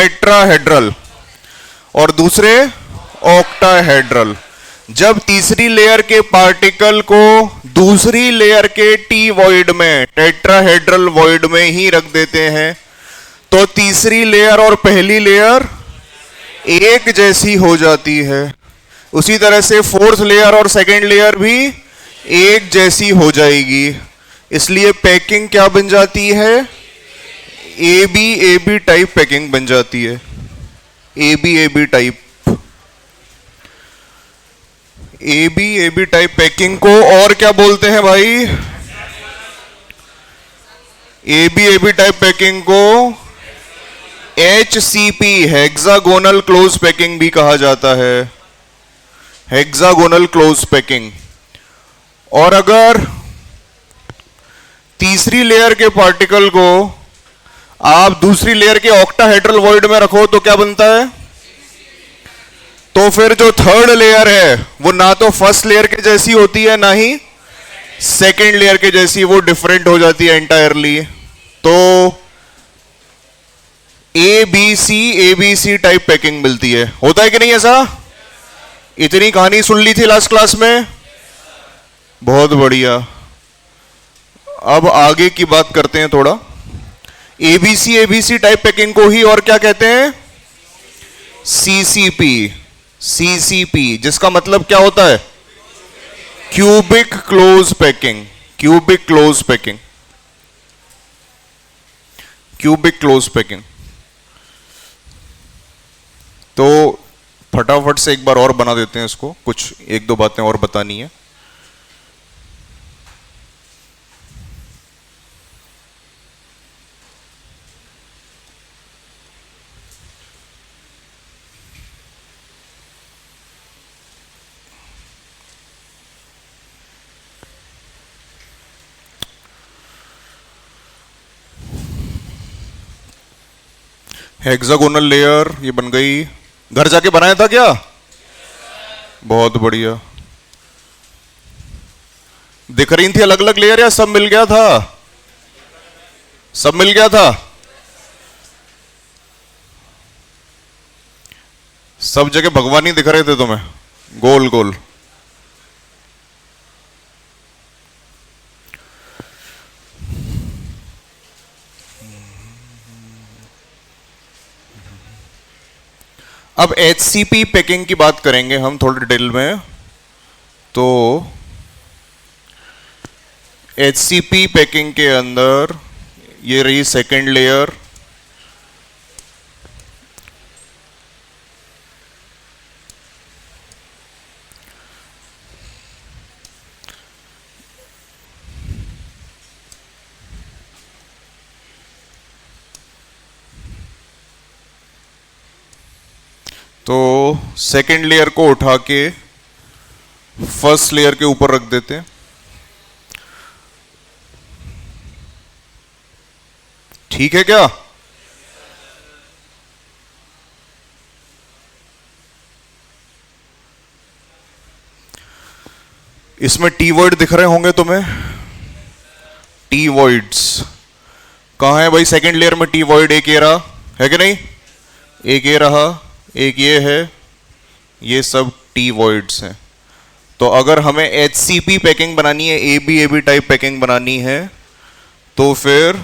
Tetrahedral और दूसरे octahedral. जब तीसरी लेयर के पार्टिकल को दूसरी लेयर के टी वॉइड में, टेट्राहेड्रल वॉइड में ही रख देते हैं, तो तीसरी लेयर और पहली लेयर एक जैसी हो जाती है। उसी तरह से फोर्थ लेयर और सेकेंड लेयर भी एक जैसी हो जाएगी। इसलिए पैकिंग क्या बन जाती है? ए बी टाइप पैकिंग बन जाती है। A B type, A B type packing को और क्या बोलते हैं भाई? ए बी टाइप पैकिंग को HCP, हेक्सागोनल क्लोज पैकिंग भी कहा जाता है। Hexagonal close packing. और अगर तीसरी लेयर के पार्टिकल को आप दूसरी लेयर के ऑक्टाहेड्रल वॉइड में रखो तो क्या बनता है? तो फिर जो थर्ड लेयर है वो ना तो फर्स्ट लेयर के जैसी होती है ना ही सेकेंड लेयर के जैसी, वो डिफरेंट हो जाती है एंटायरली। तो A B C type packing मिलती है। होता है कि नहीं ऐसा? इतनी कहानी सुन ली थी लास्ट क्लास में? बहुत बढ़िया। अब आगे की बात करते हैं थोड़ा। A B C type packing को ही और क्या कहते हैं? सीसीपी, जिसका मतलब क्या होता है? Cubic close packing. Cubic close packing, cubic close packing. तो फटाफट से एक बार और बना देते हैं इसको, कुछ एक दो बातें और बतानी है। हेक्सागोनल लेयर ये बन गई। घर जाके बनाया था क्या? बहुत बढ़िया। दिख रही थी अलग अलग लेयर या सब मिल गया था? सब मिल गया था। सब जगह भगवान ही दिख रहे थे तुम्हें, गोल गोल। अब HCP पैकिंग की बात करेंगे हम थोड़ी डिटेल में। तो HCP पैकिंग के अंदर ये रही सेकेंड लेयर, तो सेकेंड लेयर को उठा के फर्स्ट लेयर के ऊपर रख देते हैं। ठीक है क्या? इसमें टी वॉइड दिख रहे होंगे तुम्हें। टी वॉइड्स कहां है भाई? सेकेंड लेयर में टी वॉइड एक ये रहा है कि नहीं? एक ये रहा, एक ये है, ये सब टी वॉइड्स हैं। तो अगर हमें HCP पैकिंग बनानी है, ए बी टाइप पैकिंग बनानी है, तो फिर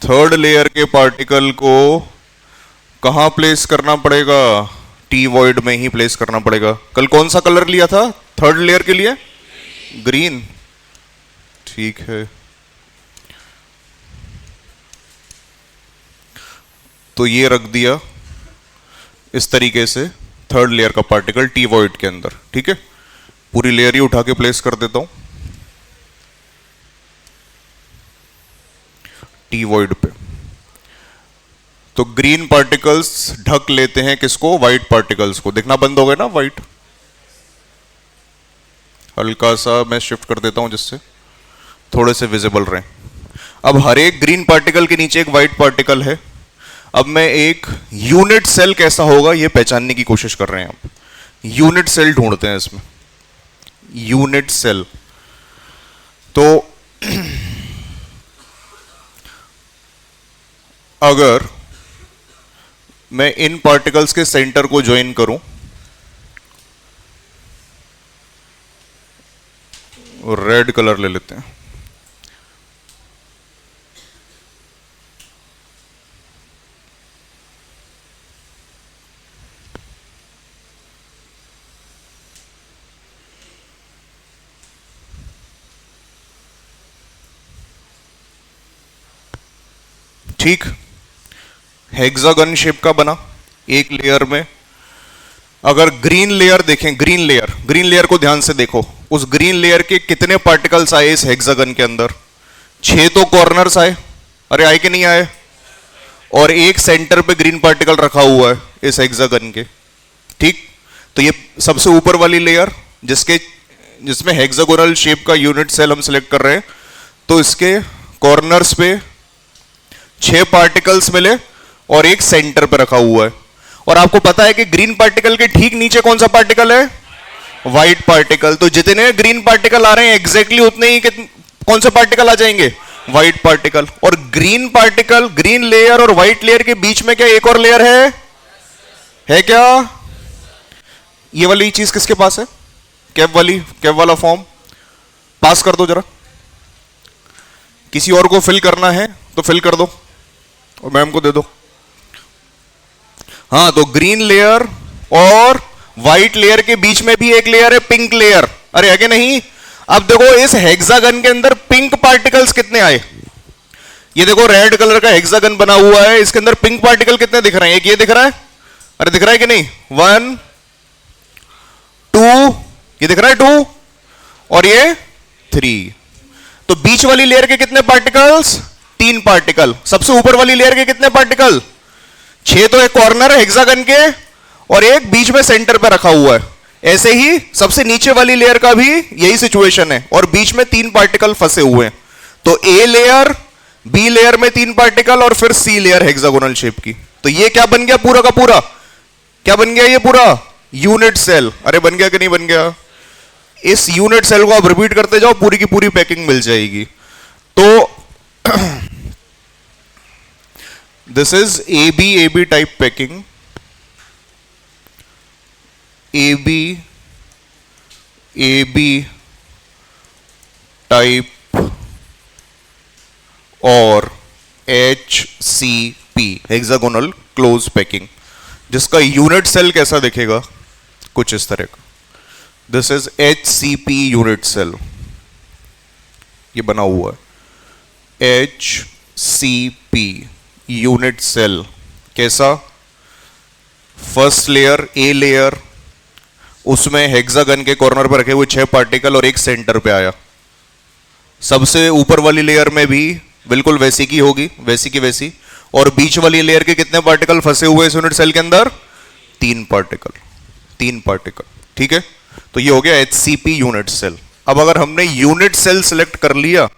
थर्ड लेयर के पार्टिकल को कहां प्लेस करना पड़ेगा? टी वॉइड में ही प्लेस करना पड़ेगा। कल कौन सा कलर लिया था थर्ड लेयर के लिए? ग्रीन। ठीक है। तो ये रख दिया इस तरीके से थर्ड लेयर का पार्टिकल टी वॉइड के अंदर। ठीक है, पूरी लेयर ही उठा के प्लेस कर देता हूं टी वॉइड पे। तो ग्रीन पार्टिकल्स ढक लेते हैं किसको? व्हाइट पार्टिकल्स को। दिखना बंद हो गया ना व्हाइट? हल्का सा मैं शिफ्ट कर देता हूं जिससे थोड़े से विजिबल रहे। अब हर एक ग्रीन पार्टिकल के नीचे एक व्हाइट पार्टिकल है। अब मैं एक यूनिट सेल कैसा होगा ये पहचानने की कोशिश कर रहे हैं। आप यूनिट सेल ढूंढते हैं इसमें। यूनिट सेल तो अगर मैं इन पार्टिकल्स के सेंटर को ज्वाइन करूं, रेड कलर ले लेते हैं। ठीक, हेक्सागन शेप का बना एक लेयर में। अगर ग्रीन लेयर देखें, ग्रीन लेयर को ध्यान से देखो, उस ग्रीन लेयर के कितने पार्टिकल्स आए इस हेक्सागन के अंदर? 6 तो कॉर्नर्स आए, अरे आए कि नहीं आए? और एक सेंटर पे ग्रीन पार्टिकल रखा हुआ है इस हेक्सागन के। ठीक, तो ये सबसे ऊपर वाली लेयर जिसमें हेक्सागोनल शेप का यूनिट सेल हम सिलेक्ट कर रहे हैं, तो इसके कॉर्नर्स पे 6 पार्टिकल्स मिले और एक सेंटर पे रखा हुआ है। और आपको पता है कि ग्रीन पार्टिकल के ठीक नीचे कौन सा पार्टिकल है? White particle. तो जितने ग्रीन पार्टिकल आ रहे हैं एग्जैक्टली उतने ही कौन से पार्टिकल आ जाएंगे? White particle. और ग्रीन पार्टिकल, ग्रीन लेयर और व्हाइट लेयर के बीच में क्या एक और लेयर है क्या? ये वाली चीज किसके पास है? कैप वाला फॉर्म पास कर दो जरा। किसी और को फिल करना है तो फिल कर दो और मैम को दे दो। हाँ, तो ग्रीन लेयर और व्हाइट लेयर के बीच में भी एक लेयर है, पिंक लेयर। अरे आगे नहीं। अब देखो इस हेक्सागन के अंदर पिंक पार्टिकल्स कितने आए? ये देखो रेड कलर का हेक्सागन बना हुआ है, इसके अंदर पिंक पार्टिकल कितने दिख रहे हैं? एक ये दिख रहा है, अरे दिख रहा है कि नहीं? 1 2, ये दिख रहा है 2, और ये 3। तो बीच वाली लेयर के कितने पार्टिकल्स? 3 पार्टिकल। सबसे ऊपर वाली लेयर के कितने पार्टिकल? 6 तो एक कॉर्नर है हेक्सागन के और एक बीच में सेंटर पे रखा हुआ है। ऐसे ही सबसे नीचे वाली लेयर का भी यही सिचुएशन है और बीच में 3 पार्टिकल फंसे हुए हैं। तो ए लेयर, बी लेयर में 3 पार्टिकल और फिर सी लेयर हेक्सागोनल शेप की। तो ये क्या बन गया? पूरा का पूरा क्या बन गया? ये पूरा यूनिट सेल। अरे बन गया कि नहीं बन गया? इस यूनिट सेल को आप रिपीट करते जाओ, पूरी की पूरी पैकिंग मिल जाएगी। तो this is AB type packing, AB type और HCP hexagonal close packing, जिसका यूनिट सेल कैसा दिखेगा? कुछ इस तरह का। This is HCP unit cell, ये बना हुआ है HCP यूनिट सेल। कैसा? फर्स्ट लेयर, ए लेयर, उसमें हेक्सागन के कॉर्नर पर रखे हुए 6 पार्टिकल और एक सेंटर पे आया। सबसे ऊपर वाली लेयर में भी बिल्कुल वैसी की होगी, वैसी की वैसी। और बीच वाली लेयर के कितने पार्टिकल फंसे हुए इस यूनिट सेल के अंदर? 3 पार्टिकल। ठीक है, तो ये हो गया HCP यूनिट सेल। अब अगर हमने यूनिट सेल सिलेक्ट कर लिया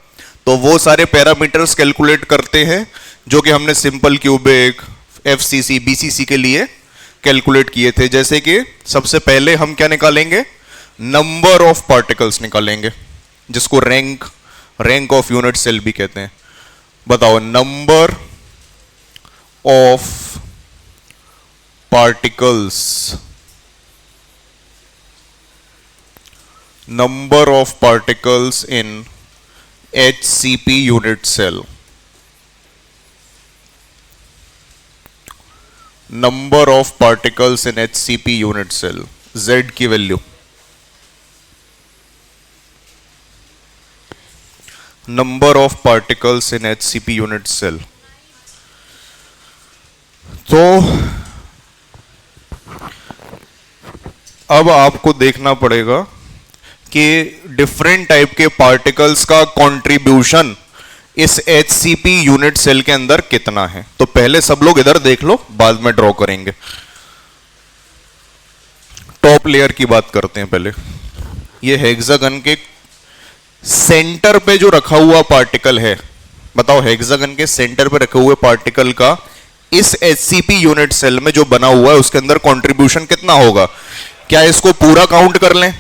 तो वो सारे पैरामीटर्स कैलकुलेट करते हैं जो कि हमने सिंपल क्यूबिक, FCC, BCC के लिए कैलकुलेट किए थे। जैसे कि सबसे पहले हम क्या निकालेंगे? नंबर ऑफ पार्टिकल्स निकालेंगे, जिसको रैंक ऑफ यूनिट सेल भी कहते हैं। बताओ, number of particles in HCP unit cell, number of particles in HCP unit cell, Z की value, number of particles in HCP unit cell। तो अब आपको देखना पड़ेगा कि डिफरेंट टाइप के पार्टिकल्स का कंट्रीब्यूशन इस HCP यूनिट सेल के अंदर कितना है। तो पहले सब लोग इधर देख लो, बाद में ड्रॉ करेंगे। टॉप लेयर की बात करते हैं पहले। ये हेक्सागन के सेंटर पे जो रखा हुआ पार्टिकल है, बताओ हेक्सागन के सेंटर पे रखे हुए पार्टिकल का इस HCP यूनिट सेल में जो बना हुआ है उसके अंदर कंट्रीब्यूशन कितना होगा? क्या इसको पूरा काउंट कर लें?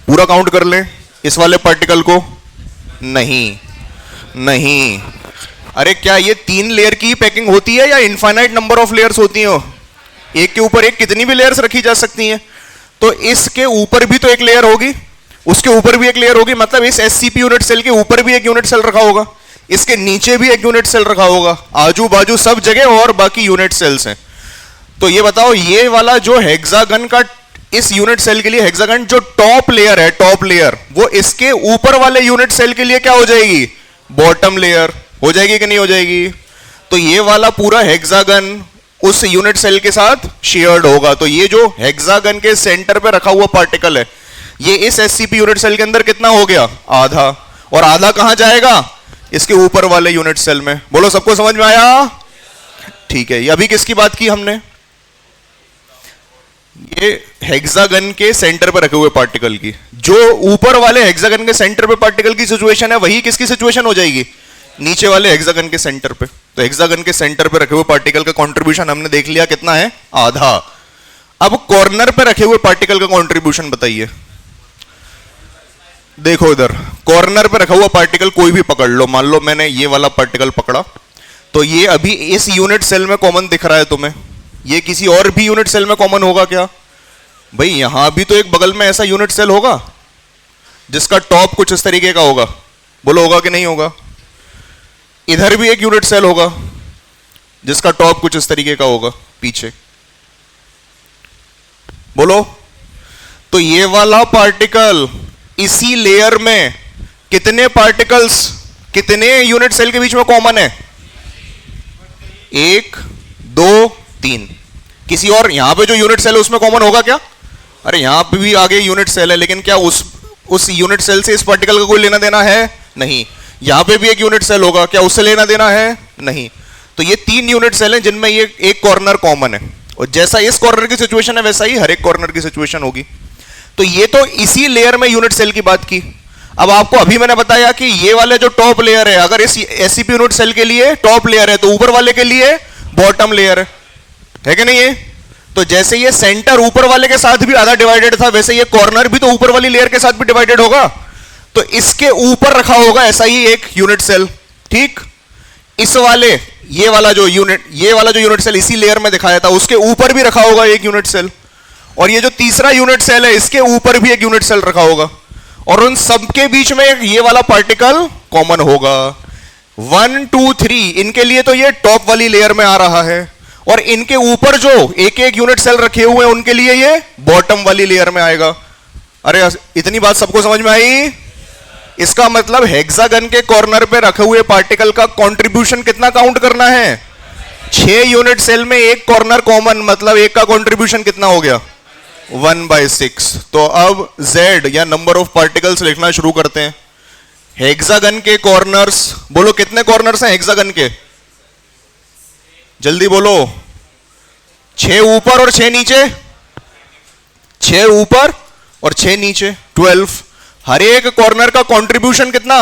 पूरा काउंट कर लें इस वाले पार्टिकल को? नहीं। अरे क्या ये 3 लेयर की पैकिंग होती है या इनफाइनाइट नंबर ऑफ लेयर्स होती हैं? एक के ऊपर एक कितनी भी लेयर्स रखी जा सकती हैं। तो इसके ऊपर भी तो एक लेयर होगी, उसके ऊपर भी एक लेयर होगी, मतलब इस एससीपी यूनिट सेल के ऊपर भी एक यूनिट सेल रखा होगा, इसके नीचे भी एक यूनिट सेल रखा होगा, आजू बाजू सब जगह और बाकी यूनिट सेल्स हैं। तो ये बताओ, ये वाला जो हेक्सागन का, इस यूनिट सेल के लिए हेक्सागन जो टॉप लेयर है, टॉप लेयर, वो इसके ऊपर वाले यूनिट सेल के लिए क्या हो जाएगी? बॉटम लेयर हो जाएगी कि नहीं हो जाएगी? तो ये वाला पूरा हेक्सागन उस यूनिट सेल के साथ शेयर्ड होगा। तो ये जो हेक्सागन के सेंटर पे रखा हुआ पार्टिकल है, ये इस एससीपी यूनिट सेल के अंदर कितना हो गया? आधा। और आधा कहां जाएगा? इसके ऊपर वाले यूनिट सेल में। बोलो, सबको समझ में आया? ठीक है। ये अभी किसकी बात की हमने? ये हेक्सागन के सेंटर पे रखे हुए पार्टिकल की। जो ऊपर वाले हेक्सागन के सेंटर पे पार्टिकल की सिचुएशन है, वही किसकी सिचुएशन हो जाएगी? नीचे वाले हेक्सागन के सेंटर पे। तो हेक्सागन के सेंटर पे रखे हुए पार्टिकल का कंट्रीब्यूशन हमने देख लिया कितना है? आधा। अब कॉर्नर पे रखे हुए पार्टिकल का कंट्रीब्यूशन बताइए। देखो इधर कॉर्नर पे रखा हुआ पार्टिकल कोई भी पकड़ लो, मान लो मैंने ये वाला पार्टिकल पकड़ा, तो ये अभी इस यूनिट सेल में कॉमन दिख रहा है तुम्हें। ये किसी और भी यूनिट सेल में कॉमन होगा क्या? भाई यहां भी तो एक बगल में ऐसा यूनिट सेल होगा जिसका टॉप कुछ इस तरीके का होगा। बोलो, होगा कि नहीं होगा? इधर भी एक यूनिट सेल होगा जिसका टॉप कुछ इस तरीके का होगा पीछे। बोलो, तो ये वाला पार्टिकल इसी लेयर में कितने पार्टिकल्स, कितने यूनिट सेल के बीच में कॉमन है? 1 2 3। किसी और यहां पे जो यूनिट सेल है उसमें कॉमन होगा क्या? अरे यहां पे भी आगे यूनिट सेल है, लेकिन क्या उस यूनिट सेल से इस पार्टिकल का कोई लेना देना है? नहीं। यहां पे भी एक यूनिट सेल होगा, क्या उससे लेना देना है? नहीं। तो ये 3 यूनिट सेल हैं जिनमें ये एक कॉर्नर कॉमन है, और जैसा इस कॉर्नर की सिचुएशन है वैसा ही हर एक कॉर्नर की सिचुएशन होगी। तो ये तो इसी लेयर में यूनिट सेल की बात की। अब आपको अभी मैंने बताया कि ये वाले जो टॉप लेयर है, अगर इस एससीपी यूनिट सेल के लिए टॉप लेयर है, तो ऊपर वाले के लिए बॉटम लेयर है कि नहीं है? तो जैसे ये सेंटर ऊपर वाले के साथ भी आधा डिवाइडेड था, वैसे ये कॉर्नर भी तो यूपर वाली लेयर के साथ भी डिवाइडेड होगा। तो इसके ऊपर रखा होगा ऐसा ही एक यूनिट सेल। ठीक, इस वाले ये वाला जो यूनिट सेल इसी लेयर में दिखाया था, उसके ऊपर भी रखा होगा एक यूनिट सेल, और ये जो तीसरा यूनिट सेल है इसके ऊपर भी एक यूनिट सेल रखा होगा, और उन सबके बीच में ये वाला पार्टिकल कॉमन होगा। 1 2 3 इनके लिए तो ये टॉप वाली लेयर में आ रहा है, और इनके ऊपर जो एक एक यूनिट सेल रखे हुए हैं उनके लिए ये बॉटम वाली लेयर में आएगा। अरे इतनी बात सबको समझ में आई? इसका मतलब हेक्सागन के कॉर्नर पे रखे हुए पार्टिकल का कंट्रीब्यूशन कितना काउंट करना है? 6 यूनिट सेल में एक कॉर्नर कॉमन, मतलब एक का कंट्रीब्यूशन कितना हो गया? 1/6। तो अब Z या नंबर ऑफ पार्टिकल्स लिखना शुरू करते हैं। हेक्सागन के कॉर्नर्स, बोलो कितने कॉर्नर्स हैं हेक्सागन के? जल्दी बोलो। 6 ऊपर और 6 नीचे, 6 ऊपर और 6 नीचे, 12। हर एक कॉर्नर का कंट्रीब्यूशन कितना?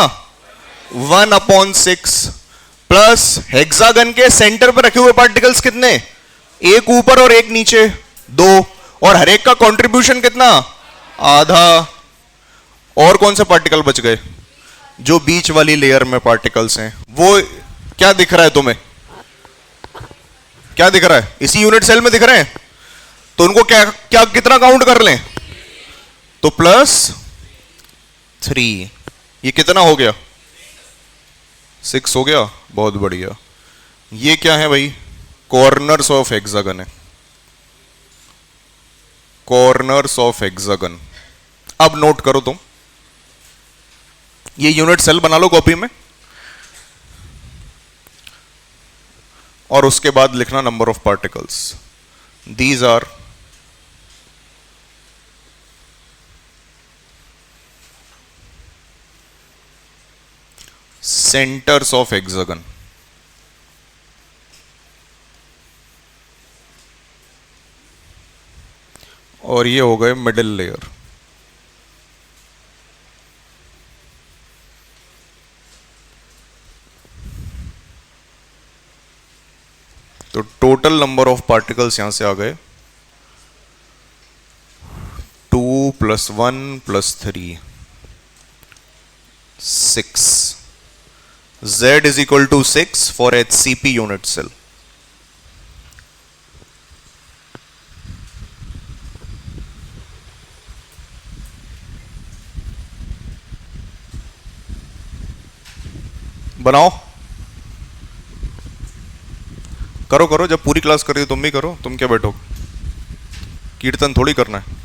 1/6 प्लस हेक्सागन के सेंटर पर रखे हुए पार्टिकल्स कितने? एक ऊपर और एक नीचे, 2, और हर एक का कंट्रीब्यूशन कितना? आधा। और कौन से पार्टिकल बच गए? जो बीच वाली लेयर में पार्टिकल्स हैं, वो क्या दिख रहा है तुम्हें? क्या दिख रहा है? इसी यूनिट सेल में दिख रहे हैं, तो उनको क्या क्या कितना काउंट कर लें? तो +3। ये कितना हो गया? 6 हो गया। बहुत बढ़िया। ये क्या है भाई? कॉर्नर्स ऑफ हेक्सागन है, कॉर्नर्स ऑफ हेक्सागन। अब नोट करो तुम, ये यूनिट सेल बना लो कॉपी में, और उसके बाद लिखना number of particles. These are centres of hexagon. और ये हो गए मिडिल लेयर। तो टोटल नंबर ऑफ पार्टिकल्स यहां से आ गए 2 + 1 + 3 6। Z is equal to 6 for HCP unit cell. बनाओ, करो करो, जब पूरी क्लास कर रही हो तुम भी करो, तुम क्या बैठो, कीर्तन थोड़ी करना है।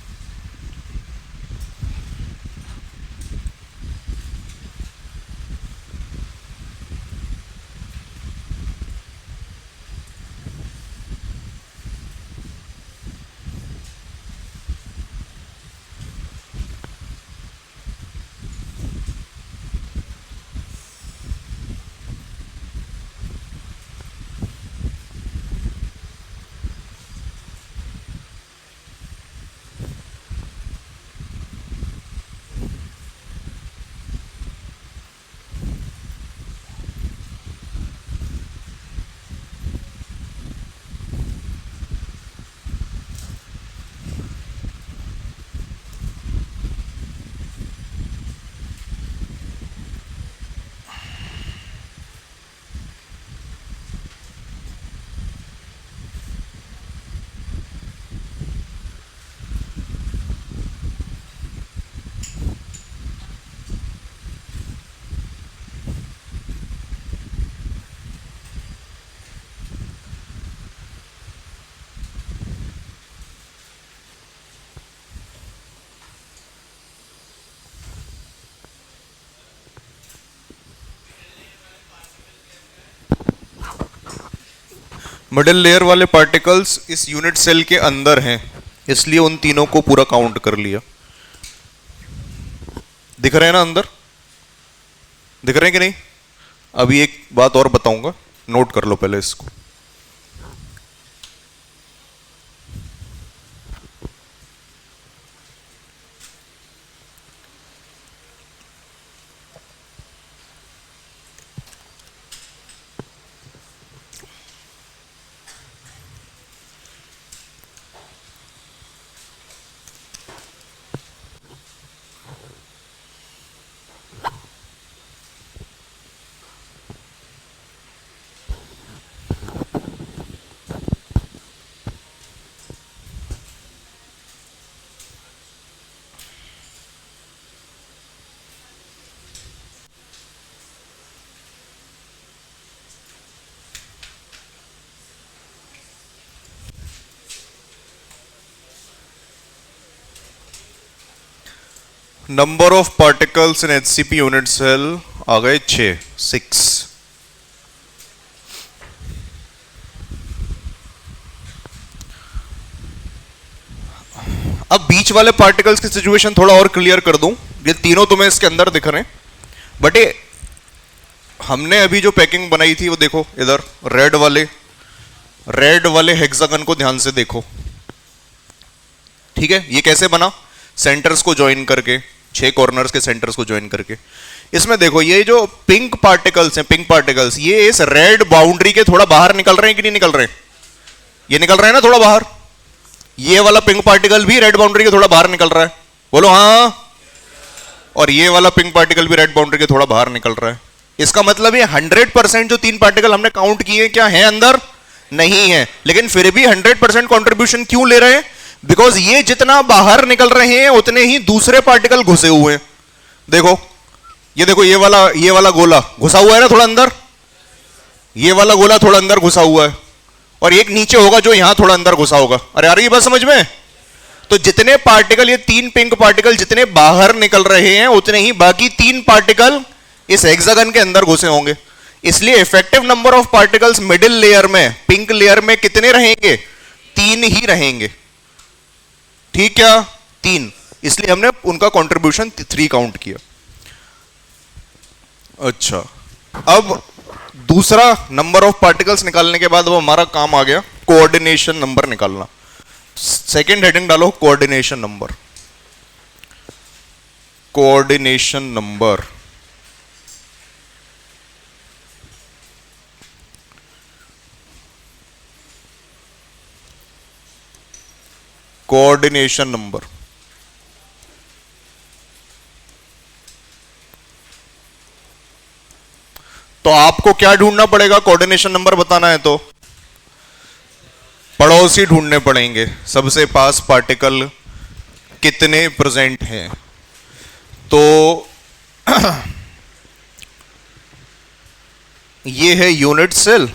मिडिल लेयर वाले पार्टिकल्स इस यूनिट सेल के अंदर हैं, इसलिए उन तीनों को पूरा काउंट कर लिया। दिख रहे हैं ना अंदर, दिख रहे हैं कि नहीं? अभी एक बात और बताऊंगा, नोट कर लो पहले इसको। Number of particles in HCP unit cell आ गए 6। अब बीच वाले पार्टिकल्स की सिचुएशन थोड़ा और क्लियर कर दूं। ये तीनों तुम्हें इसके अंदर दिख रहे हैं, बट ये हमने अभी जो पैकिंग बनाई थी वो देखो, इधर रेड वाले हेक्सागन को ध्यान से देखो। ठीक है, ये कैसे बना? सेंटर्स को ज्वाइन करके, 6 कॉर्नर्स के सेंटर्स को ज्वाइन करके। इसमें देखो ये जो पिंक पार्टिकल्स हैं, पिंक पार्टिकल्स ये इस रेड बाउंड्री के थोड़ा बाहर निकल रहे हैं कि नहीं निकल रहे हैं? ये निकल रहे हैं ना थोड़ा बाहर। ये वाला पिंक पार्टिकल भी रेड बाउंड्री के थोड़ा बाहर निकल रहा है, बोलो हाँ। और ये वाला पिंक पार्टिकल भी रेड बाउंड्री के थोड़ा बाहर निकल रहा है। इसका मतलब ये 100% जो 3 पार्टिकल हमने काउंट किए क्या है अंदर? नहीं है, लेकिन फिर भी 100% कंट्रीब्यूशन क्यों ले रहे हैं? बिकॉज ये जितना बाहर निकल रहे हैं उतने ही दूसरे पार्टिकल घुसे हुए हैं। देखो ये देखो, ये वाला गोला घुसा हुआ है ना थोड़ा अंदर, ये वाला गोला थोड़ा अंदर घुसा हुआ है, और एक नीचे होगा जो यहां थोड़ा अंदर घुसा होगा। अरे आ रही है बात समझ में? तो जितने पार्टिकल, ये 3 पिंक पार्टिकल जितने बाहर निकल रहे हैं उतने ही बाकी 3 पार्टिकल इस हेक्सागन के अंदर घुसे होंगे। इसलिए effective number of particles middle layer में, पिंक लेयर में कितने रहेंगे? 3 ही रहेंगे। ठीक क्या? 3। इसलिए हमने उनका कंट्रीब्यूशन 3 काउंट किया। अच्छा, अब दूसरा नंबर ऑफ पार्टिकल्स निकालने के बाद अब हमारा काम आ गया कोऑर्डिनेशन नंबर निकालना। सेकंड हेडिंग डालो, coordination number. Coordination number coordination number तो आपको क्या ढूंढना पड़ेगा? कोऑर्डिनेशन नंबर बताना है तो पड़ोसी ढूंढने पड़ेंगे। सबसे पास पार्टिकल कितने प्रेजेंट हैं। तो ये है यूनिट सेल,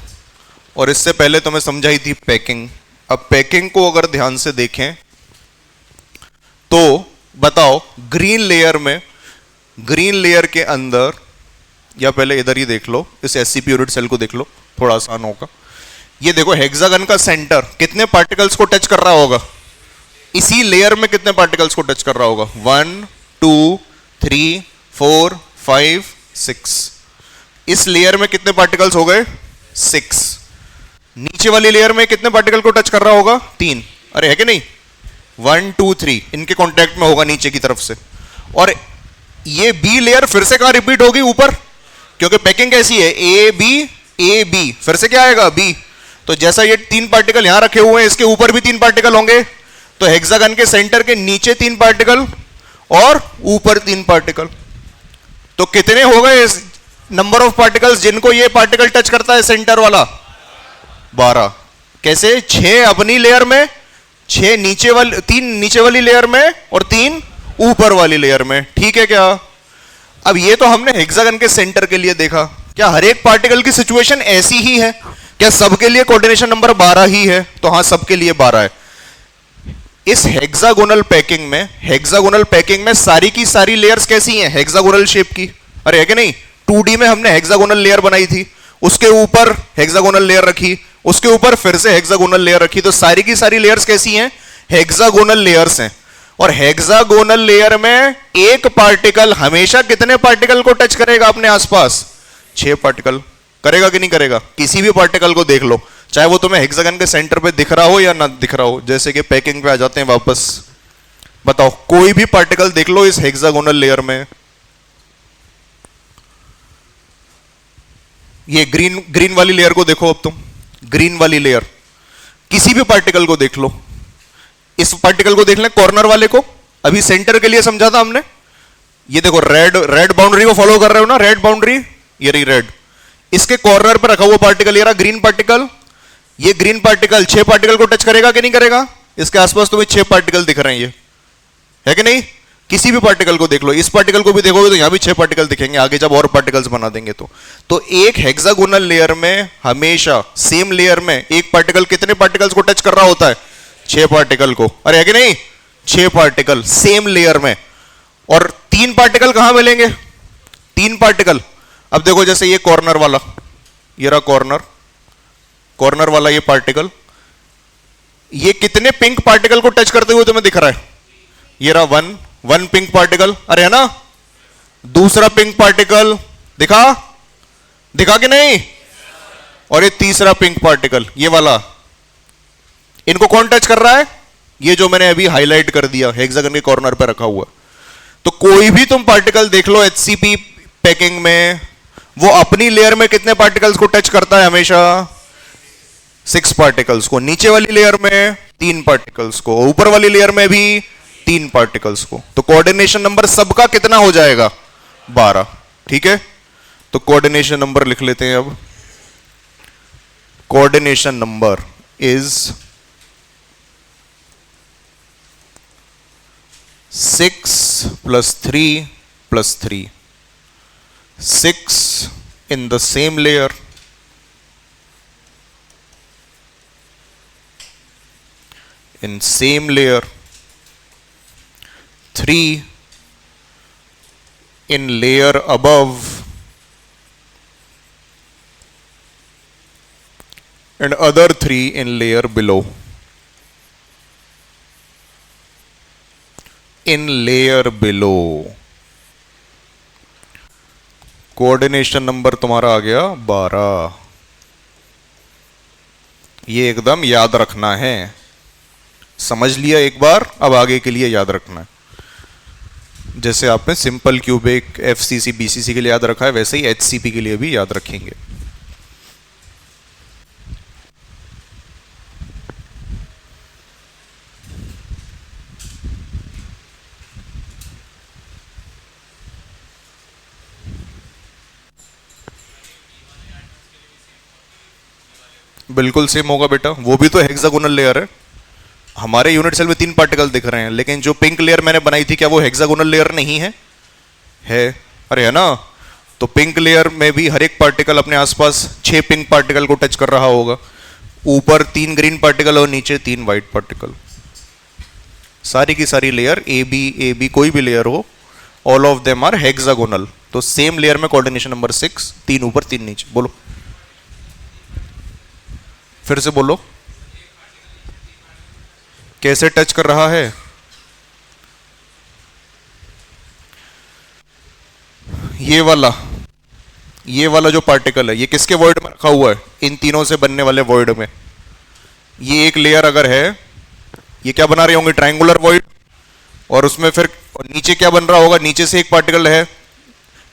और इससे पहले तो मैं समझाई थी पैकिंग। अब पैकिंग को अगर ध्यान से देखें तो बताओ, ग्रीन लेयर में, ग्रीन लेयर के अंदर, या पहले इधर ही देख लो, इस एससीपी यूनिट सेल को देख लो, थोड़ा आसान होगा। ये देखो हेक्सागन का सेंटर कितने पार्टिकल्स को टच कर रहा होगा? इसी लेयर में कितने पार्टिकल्स को टच कर रहा होगा? 1 2 3 4 5 6। इस लेयर में कितने पार्टिकल्स हो गए? 6। नीचे वाली लेयर में कितने पार्टिकल को टच कर रहा होगा? 3। अरे है कि नहीं? 1 2 3 इनके कांटेक्ट में होगा नीचे की तरफ से। और ये बी लेयर फिर से कहां रिपीट होगी? ऊपर, क्योंकि पैकिंग कैसी है? ए बी, फिर से क्या आएगा? बी। तो जैसा ये 3 पार्टिकल यहां रखे हुए हैं, इसके ऊपर भी 3 पार्टिकल होंगे। तो हेक्सागन के सेंटर के नीचे 3 पार्टिकल और ऊपर 3 पार्टिकल। तो कितने हो गए नंबर ऑफ पार्टिकल्स जिनको ये पार्टिकल टच करता है सेंटर वाला? 12। कैसे? 6 अपनी लेयर में, 6 नीचे वाली, 3 नीचे वाली लेयर में और 3 ऊपर वाली लेयर में। ठीक है क्या? अब ये तो हमने हेक्सागन के सेंटर के लिए देखा। क्या हर एक पार्टिकल की सिचुएशन ऐसी ही है? क्या सबके लिए कोऑर्डिनेशन नंबर 12 ही है? तो हां, सबके लिए 12 है। इस हेक्सागोनल पैकिंग में सारी की सारी लेयर्स कैसी हैं? हेक्सागोनल शेप की। अरे है कि नहीं? 2D में हमने हेक्सागोनल लेयर बनाई थी, उसके ऊपर हेक्सागोनल लेयर रखी, उसके ऊपर फिर से हेक्सागोनल लेयर रखी। तो सारी की सारी लेयर्स कैसी हैं? हेक्सागोनल लेयर्स हैं। और हेक्सागोनल लेयर में एक पार्टिकल हमेशा कितने पार्टिकल को टच करेगा अपने आसपास? 6 पार्टिकल। करेगा कि नहीं करेगा? किसी भी पार्टिकल को देख लो, चाहे वो तुम्हें हेक्सागन के सेंटर पे दिख रहा हो या ना दिख रहा हो। जैसे कि पैकिंग पे आ जाते हैं वापस, बताओ कोई भी पार्टिकल देख लो इस हेक्सागोनल लेयर में। ये ग्रीन वाली लेयर को देखो, अब तुम ग्रीन वाली लेयर, किसी भी पार्टिकल को देख लो। इस पार्टिकल को देख लें, कॉर्नर वाले को, अभी सेंटर के लिए समझा था हमने। ये देखो रेड बाउंड्री को फॉलो कर रहे हो ना? रेड बाउंड्री, ये रही रेड। इसके कॉर्नर पर रखा हुआ पार्टिकल ये रहा ग्रीन पार्टिकल। ये ग्रीन पार्टिकल 6 पार्टिकल को टच करेगा कि नहीं करेगा? इसके आसपास तुम्हें 6 पार्टिकल दिख रहे हैं, ये है कि नहीं? किसी भी पार्टिकल को देख लो, इस पार्टिकल को भी देखोगे तो यहां भी 6 पार्टिकल दिखेंगे, आगे जब और पार्टिकल्स बना देंगे तो एक हेक्सागोनल लेयर में हमेशा सेम लेयर में एक पार्टिकल कितने पार्टिकल्स को टच कर रहा होता है? 6 पार्टिकल को। अरे है कि नहीं? 6 पार्टिकल सेम लेयर में। और 3 पार्टिकल कहां मिलेंगे? 3 पार्टिकल, अब देखो जैसे ये कॉर्नर वाला, ये रहा कॉर्नर वाला ये पार्टिकल, ये कितने पिंक पार्टिकल को टच करते हुए तुम्हें दिख रहा है? ये रहा वन पिंक पार्टिकल। अरे है ना? दूसरा पिंक पार्टिकल दिखा कि नहीं? और ये तीसरा पिंक पार्टिकल, ये वाला, इनको कौन टच कर रहा है? ये जो मैंने अभी हाईलाइट कर दिया, हेक्सागन के कॉर्नर पे रखा हुआ। तो कोई भी तुम पार्टिकल देख लो एचसीपी पैकिंग में, वो अपनी लेयर में कितने पार्टिकल्स को टच करता है? हमेशा 6 पार्टिकल्स को। नीचे वाली लेयर में 3 पार्टिकल्स को, ऊपर वाली लेयर में भी 3 पार्टिकल्स को। तो कोऑर्डिनेशन नंबर सबका कितना हो जाएगा? 12। ठीक है, तो कोऑर्डिनेशन नंबर लिख लेते हैं अब। Coordination number is 6 plus 3 plus 3. 6 in the same layer, in same layer, 3 in layer above, and other 3 in layer below. In layer below. Coordination number तुम्हारा आ गया 12। ये एकदम याद रखना है। समझ लिया एक बार, अब आगे के लिए याद रखना है। जैसे आपने सिंपल क्यूबिक, एफसीसी, बीसीसी के लिए याद रखा है, वैसे ही एचसीपी के लिए भी याद रखेंगे। बिल्कुल सेम होगा बेटा, वो भी तो हेक्सागोनल लेयर है। हमारे यूनिट सेल में 3 पार्टिकल दिख रहे हैं, लेकिन जो पिंक लेयर मैंने बनाई थी क्या वो हेक्सागोनल लेयर नहीं है? है, अरे है ना। तो पिंक लेयर में भी हर एक पार्टिकल अपने आसपास 6 पिंक पार्टिकल को टच कर रहा होगा। ऊपर 3 ग्रीन पार्टिकल और नीचे 3 व्हाइट पार्टिकल। सारी की सारी लेयर ए बी कोई भी लेयर हो, all of them are hexagonal. तो सेम लेयर में कोऑर्डिनेशन नंबर 6, 3 ऊपर 3 नीचे। बोलो, फिर से बोलो, कैसे टच कर रहा है? ये वाला जो पार्टिकल है ये किसके वॉइड में रखा हुआ है? इन तीनों से बनने वाले वॉइड में। ये एक लेयर अगर है, ये क्या बना रहे होंगे? Triangular void. और उसमें फिर नीचे क्या बन रहा होगा? नीचे से एक पार्टिकल है,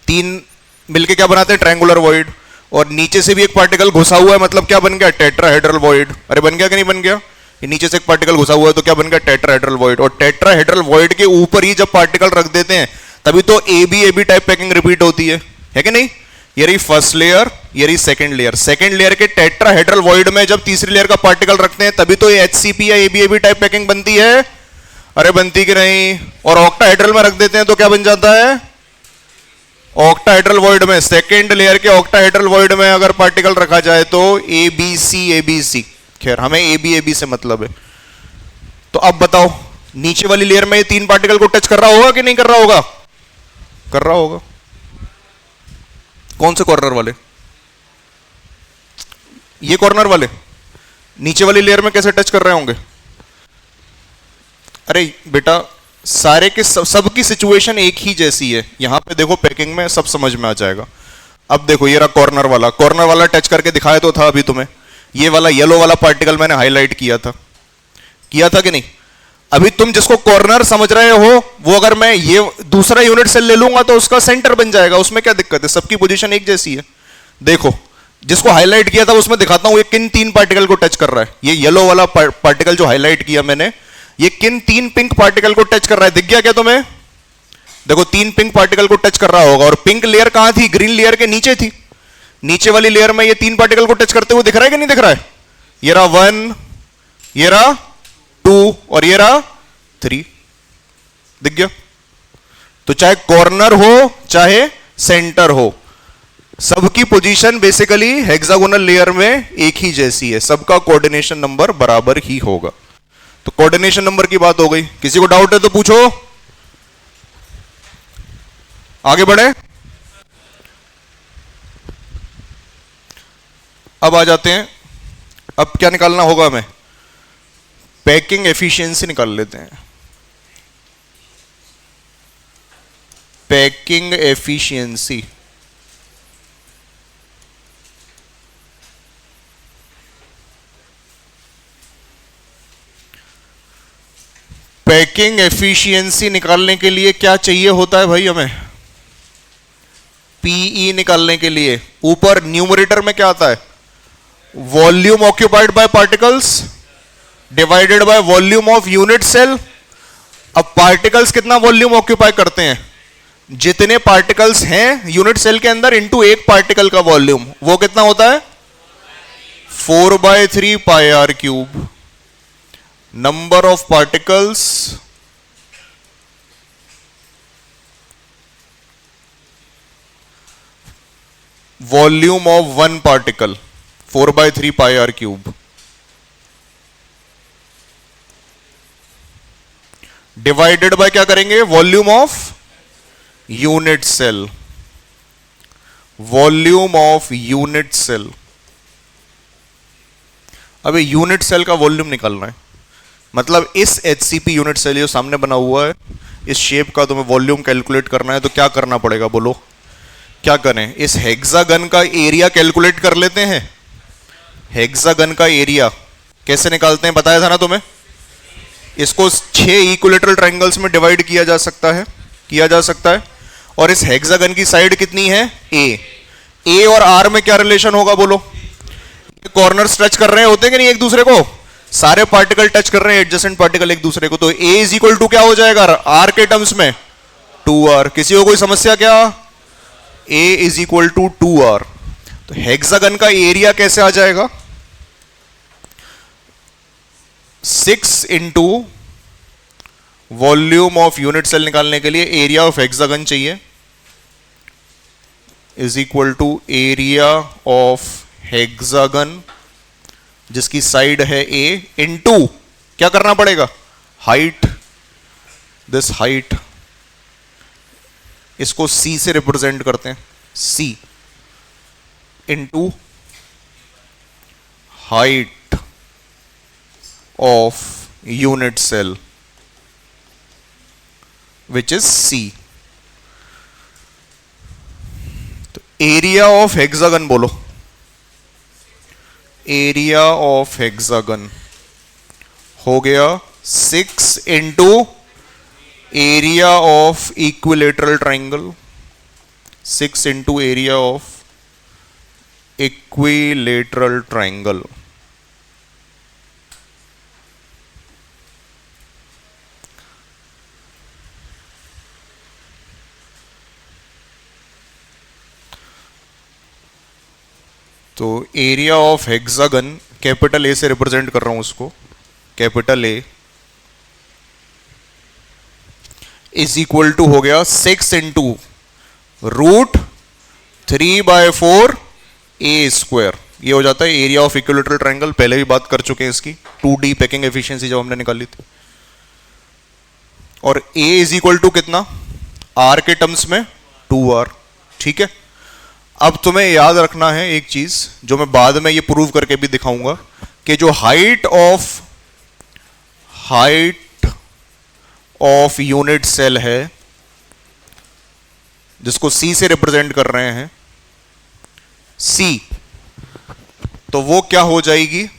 3 मिलके क्या बनाते हैं? Triangular void. और नीचे से भी एक पार्टिकल घुसा हुआ है, मतलब क्या बन गया? Tetrahedral void. अरे बन गया कि नहीं बन गया? ये नीचे से एक पार्टिकल घुसा हुआ है तो क्या बन गया? Tetrahedral void. और टेट्राहेड्रल वॉइड के ऊपर ही जब पार्टिकल रख देते हैं तभी तो A B type packing repeat होती है कि नहीं? ये रही फर्स्ट लेयर, ये रही सेकंड लेयर। सेकंड लेयर के टेट्राहेड्रल वॉइड में जब तीसरी लेयर का पार्टिकल रखते हैं तभी तो ये एचसीपी या ए बी टाइप पैकिंग बनती है। अरे बनती कि नहीं? और ऑक्टाहेड्रल में रख देते हैं तो क्या बन जाता है? ऑक्टाहेड्रल वॉइड में, सेकंड लेयर के ऑक्टाहेड्रल वॉइड में अगर पार्टिकल रखा जाए तो ए बी सी। खैर हमें ए बी से मतलब है। तो अब बताओ, नीचे वाली लेयर में ये 3 पार्टिकल को टच कर रहा होगा कि नहीं कर रहा होगा? कर रहा होगा। कौन से कॉर्नर वाले? ये कॉर्नर वाले नीचे वाली लेयर में कैसे टच कर रहे होंगे? अरे बेटा, सारे के सब की सिचुएशन एक ही जैसी है। यहां पे देखो पैकिंग में सब समझ में आ जाएगा। अब देखो ये रहा कॉर्नर वाला टच करके दिखाया तो था अभी तुम्हें। ये वाला येलो वाला पार्टिकल मैंने हाईलाइट किया था कि नहीं? अभी तुम जिसको कॉर्नर समझ रहे हो वो अगर मैं ये दूसरा यूनिट सेल ले लूंगा तो उसका सेंटर बन जाएगा। उसमें क्या दिक्कत है? सबकी पोजीशन एक जैसी है। देखो जिसको हाईलाइट किया था उसमें दिखाता हूं ये किन 3 पार्टिकल को टच कर रहा है। ये येलो वाला पार्टिकल जो हाईलाइट किया मैंने, ये किन 3 पिंक पार्टिकल को टच कर रहा है? दिख गया क्या तुम्हें? देखो 3 पिंक पार्टिकल को टच कर रहा होगा। और पिंक लेयर कहां थी? ग्रीन लेयर के नीचे थी। नीचे वाली लेयर में ये 3 पार्टिकल को टच करते हुए दिख रहा है कि नहीं दिख रहा है? ये रहा 1, ये रहा 2 और ये रहा 3। दिख गया? तो चाहे कॉर्नर हो चाहे सेंटर हो, सबकी पोजीशन बेसिकली हेक्सागोनल लेयर में एक ही जैसी है। सबका कोऑर्डिनेशन नंबर बराबर ही होगा। तो कोऑर्डिनेशन नंबर की बात हो गई। किसी को डाउट है तो पूछो, आगे बढ़े। अब आ जाते हैं, अब क्या निकालना होगा हमें? पैकिंग एफिशिएंसी निकाल लेते हैं। पैकिंग एफिशिएंसी, पैकिंग एफिशिएंसी निकालने के लिए क्या चाहिए होता है भाई हमें? पीई निकालने के लिए ऊपर न्यूमरेटर में क्या आता है? Volume occupied by particles divided by volume of unit cell. अब पार्टिकल्स कितना वॉल्यूम ऑक्यूपाई करते हैं? जितने पार्टिकल्स हैं यूनिट सेल के अंदर इंटू एक पार्टिकल का वॉल्यूम, वो कितना होता है? 4/3 pi r cube. Number of particles volume of 1 particle 4/3 pi r cube divided by क्या करेंगे? Volume of unit cell. Volume of unit cell. अब यूनिट सेल का वॉल्यूम निकालना है। मतलब इस एचसीपी यूनिट सेल जो सामने बना हुआ है, इस शेप का तुम्हें वॉल्यूम कैलकुलेट करना है तो क्या करना पड़ेगा? बोलो क्या करें? इस हेक्सागन का एरिया कैलकुलेट कर लेते हैं। हेक्सागन का एरिया कैसे निकालते हैं बताया था ना तुम्हें? इसको 6 इक्विलेटरल ट्रायंगल्स में डिवाइड किया जा सकता है। और इस हेक्सागन की साइड कितनी है? ए और आर में क्या रिलेशन होगा? बोलो। कॉर्नर्स टच कर रहे होते कि नहीं एक दूसरे को? सारे पार्टिकल टच कर रहे हैं, एडजेसेंट पार्टिकल एक दूसरे को। तो ए इज इक्वल टू क्या हो जाएगा आर के टर्म्स में? 2r। किसी को कोई समस्या क्या? A is equal to 2r। तो हेक्सागन का एरिया कैसे आ जाएगा? 6 into volume of unit cell निकालने के लिए एरिया ऑफ हेक्सागन चाहिए, is equal to area of hexagon जिसकी साइड है ए, इनटू क्या करना पड़ेगा, हाइट, दिस हाइट, इसको सी से रिप्रेजेंट करते हैं, c into height of unit cell which is c. तो एरिया ऑफ हेक्सागन बोलो, एरिया ऑफ हेक्सागन हो गया 6 into area of equilateral triangle, 6 into area of equilateral triangle. तो area of hexagon capital A से represent कर रहा हूं उसको, capital A is equal to हो गया 6 इंटू रूट 3/4 ए स्क्वायर। ये हो जाता है एरिया ऑफ इक्विलेटरल ट्रायंगल। पहले भी बात कर चुके हैं इसकी, 2D पैकिंग एफिशिएंसी जब हमने निकाली थी। और ए इज इक्वल टू कितना, आर के टर्म्स में 2r। ठीक है, अब तुम्हें याद रखना है एक चीज जो मैं बाद में ये प्रूव करके भी दिखाऊंगा कि जो हाइट ऑफ यूनिट सेल है जिसको सी से रिप्रेजेंट कर रहे हैं, सी, तो वो क्या हो जाएगी,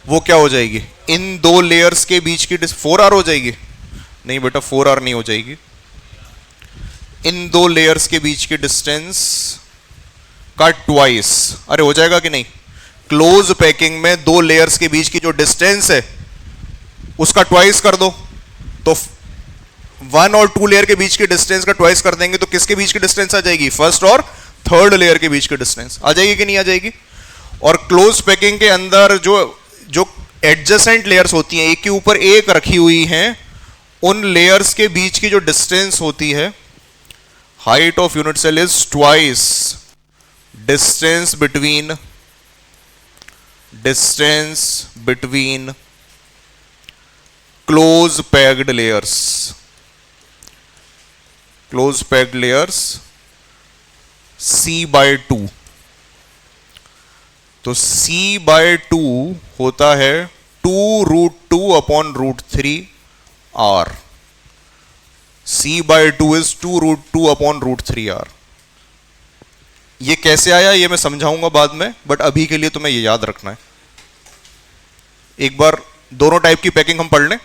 वो क्या हो जाएगी, इन दो लेयर्स के बीच की 4r हो जाएगी। नहीं बेटा 4r नहीं हो जाएगी, इन दो लेयर्स के बीच की डिस्टेंस का ट्वाइस। अरे हो जाएगा कि नहीं, क्लोज पैकिंग में दो लेयर्स के बीच की जो डिस्टेंस है उसका ट्वाइस कर दो, तो 1 और 2 लेयर के बीच की डिस्टेंस का ट्वाइस कर देंगे तो किसके बीच की डिस्टेंस आ जाएगी, फर्स्ट और थर्ड लेयर के बीच की डिस्टेंस आ जाएगी कि नहीं आ जाएगी। और क्लोज पैकिंग के अंदर जो एडजेसेंट लेयर्स होती हैं, एक के ऊपर एक रखी हुई हैं, उन लेयर्स के बीच की जो डिस्टेंस होती है, height of unit cell is twice distance between close packed layers c/2। तो c/2 होता है 2√2/√3r। c/2 is 2√2/√3r। ये कैसे आया ये मैं समझाऊंगा बाद में, बट अभी के लिए तुम्हें ये याद रखना है। एक बार दोनों टाइप की पैकिंग हम पढ़ लें,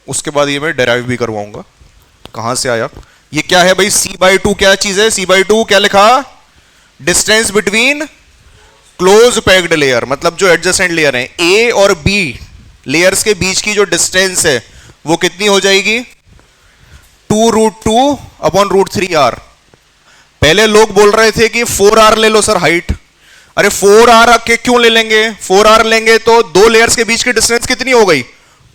उसके बाद ये मैं डेराइव भी करवाऊंगा कहां से आया। ये क्या है भाई, c/2 क्या चीज है, c/2 क्या लिखा, distance between close packed layer, मतलब जो एडजेसेंट लेयर है ए और बी लेयर्स के बीच की जो डिस्टेंस है वो कितनी हो जाएगी, 2√2/√3r। पहले लोग बोल रहे थे कि 4r ले लो सर हाइट। अरे 4r के क्यों ले लेंगे, 4r लेंगे तो दो लेयर्स के बीच की डिस्टेंस कितनी हो गई,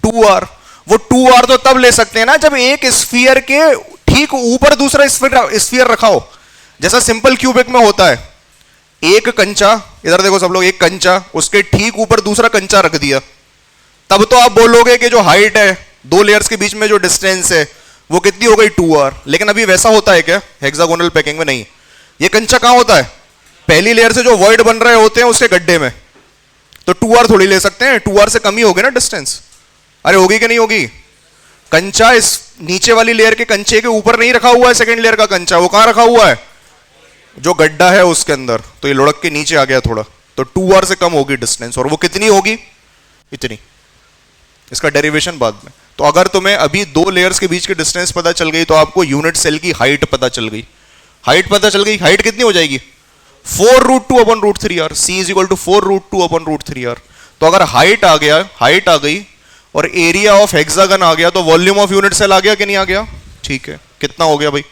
2r। वो 2r तो तब ले सकते हैं ना जब एक स्फीयर के ठीक ऊपर दूसरा स्फीयर रखा हो, जैसा सिंपल क्यूबिक में होता है। एक कंचा, इधर देखो सब लोग, एक कंचा, उसके ठीक ऊपर दूसरा कंचा रख दिया, तब तो आप बोलोगे कि जो हाइट है दो लेयर्स के बीच में जो डिस्टेंस है वो कितनी हो गई, 2r। लेकिन अभी वैसा होता है क्या हेक्सागोनल पैकिंग में, नहीं। ये कंचा कहां होता है, पहली लेयर से जो वॉइड बन रहे होते हैं उसके गड्ढे में, तो 2r थोड़ी ले सकते हैं, 2r से कम ही होगी ना डिस्टेंस। अरे होगी कि नहीं होगी, कंचा इस नीचे वाली लेयर के कंचे के ऊपर नहीं रखा हुआ है, सेकंड लेयर का कंचा वो कहां रखा हुआ है, जो गड्ढा है उसके अंदर, तो ये लुढ़क के नीचे आ गया थोड़ा, तो 2r से कम होगी डिस्टेंस। और वो कितनी होगी, इतनी। इसका डेरिवेशन बाद में। तो अगर तुम्हें अभी दो लेयर्स के बीच की डिस्टेंस पता चल गई तो आपको यूनिट सेल की हाइट पता चल गई। हाइट पता चल गई, हाइट कितनी हो जाएगी, 4√2/√3r। c is equal to 4√2/√3r। तो अगर हाइट आ गई और एरिया ऑफ हेक्सागन आ गया तो वॉल्यूम ऑफ यूनिट सेल आ गया कि नहीं आ गया। ठीक है, कितना हो गया भाई,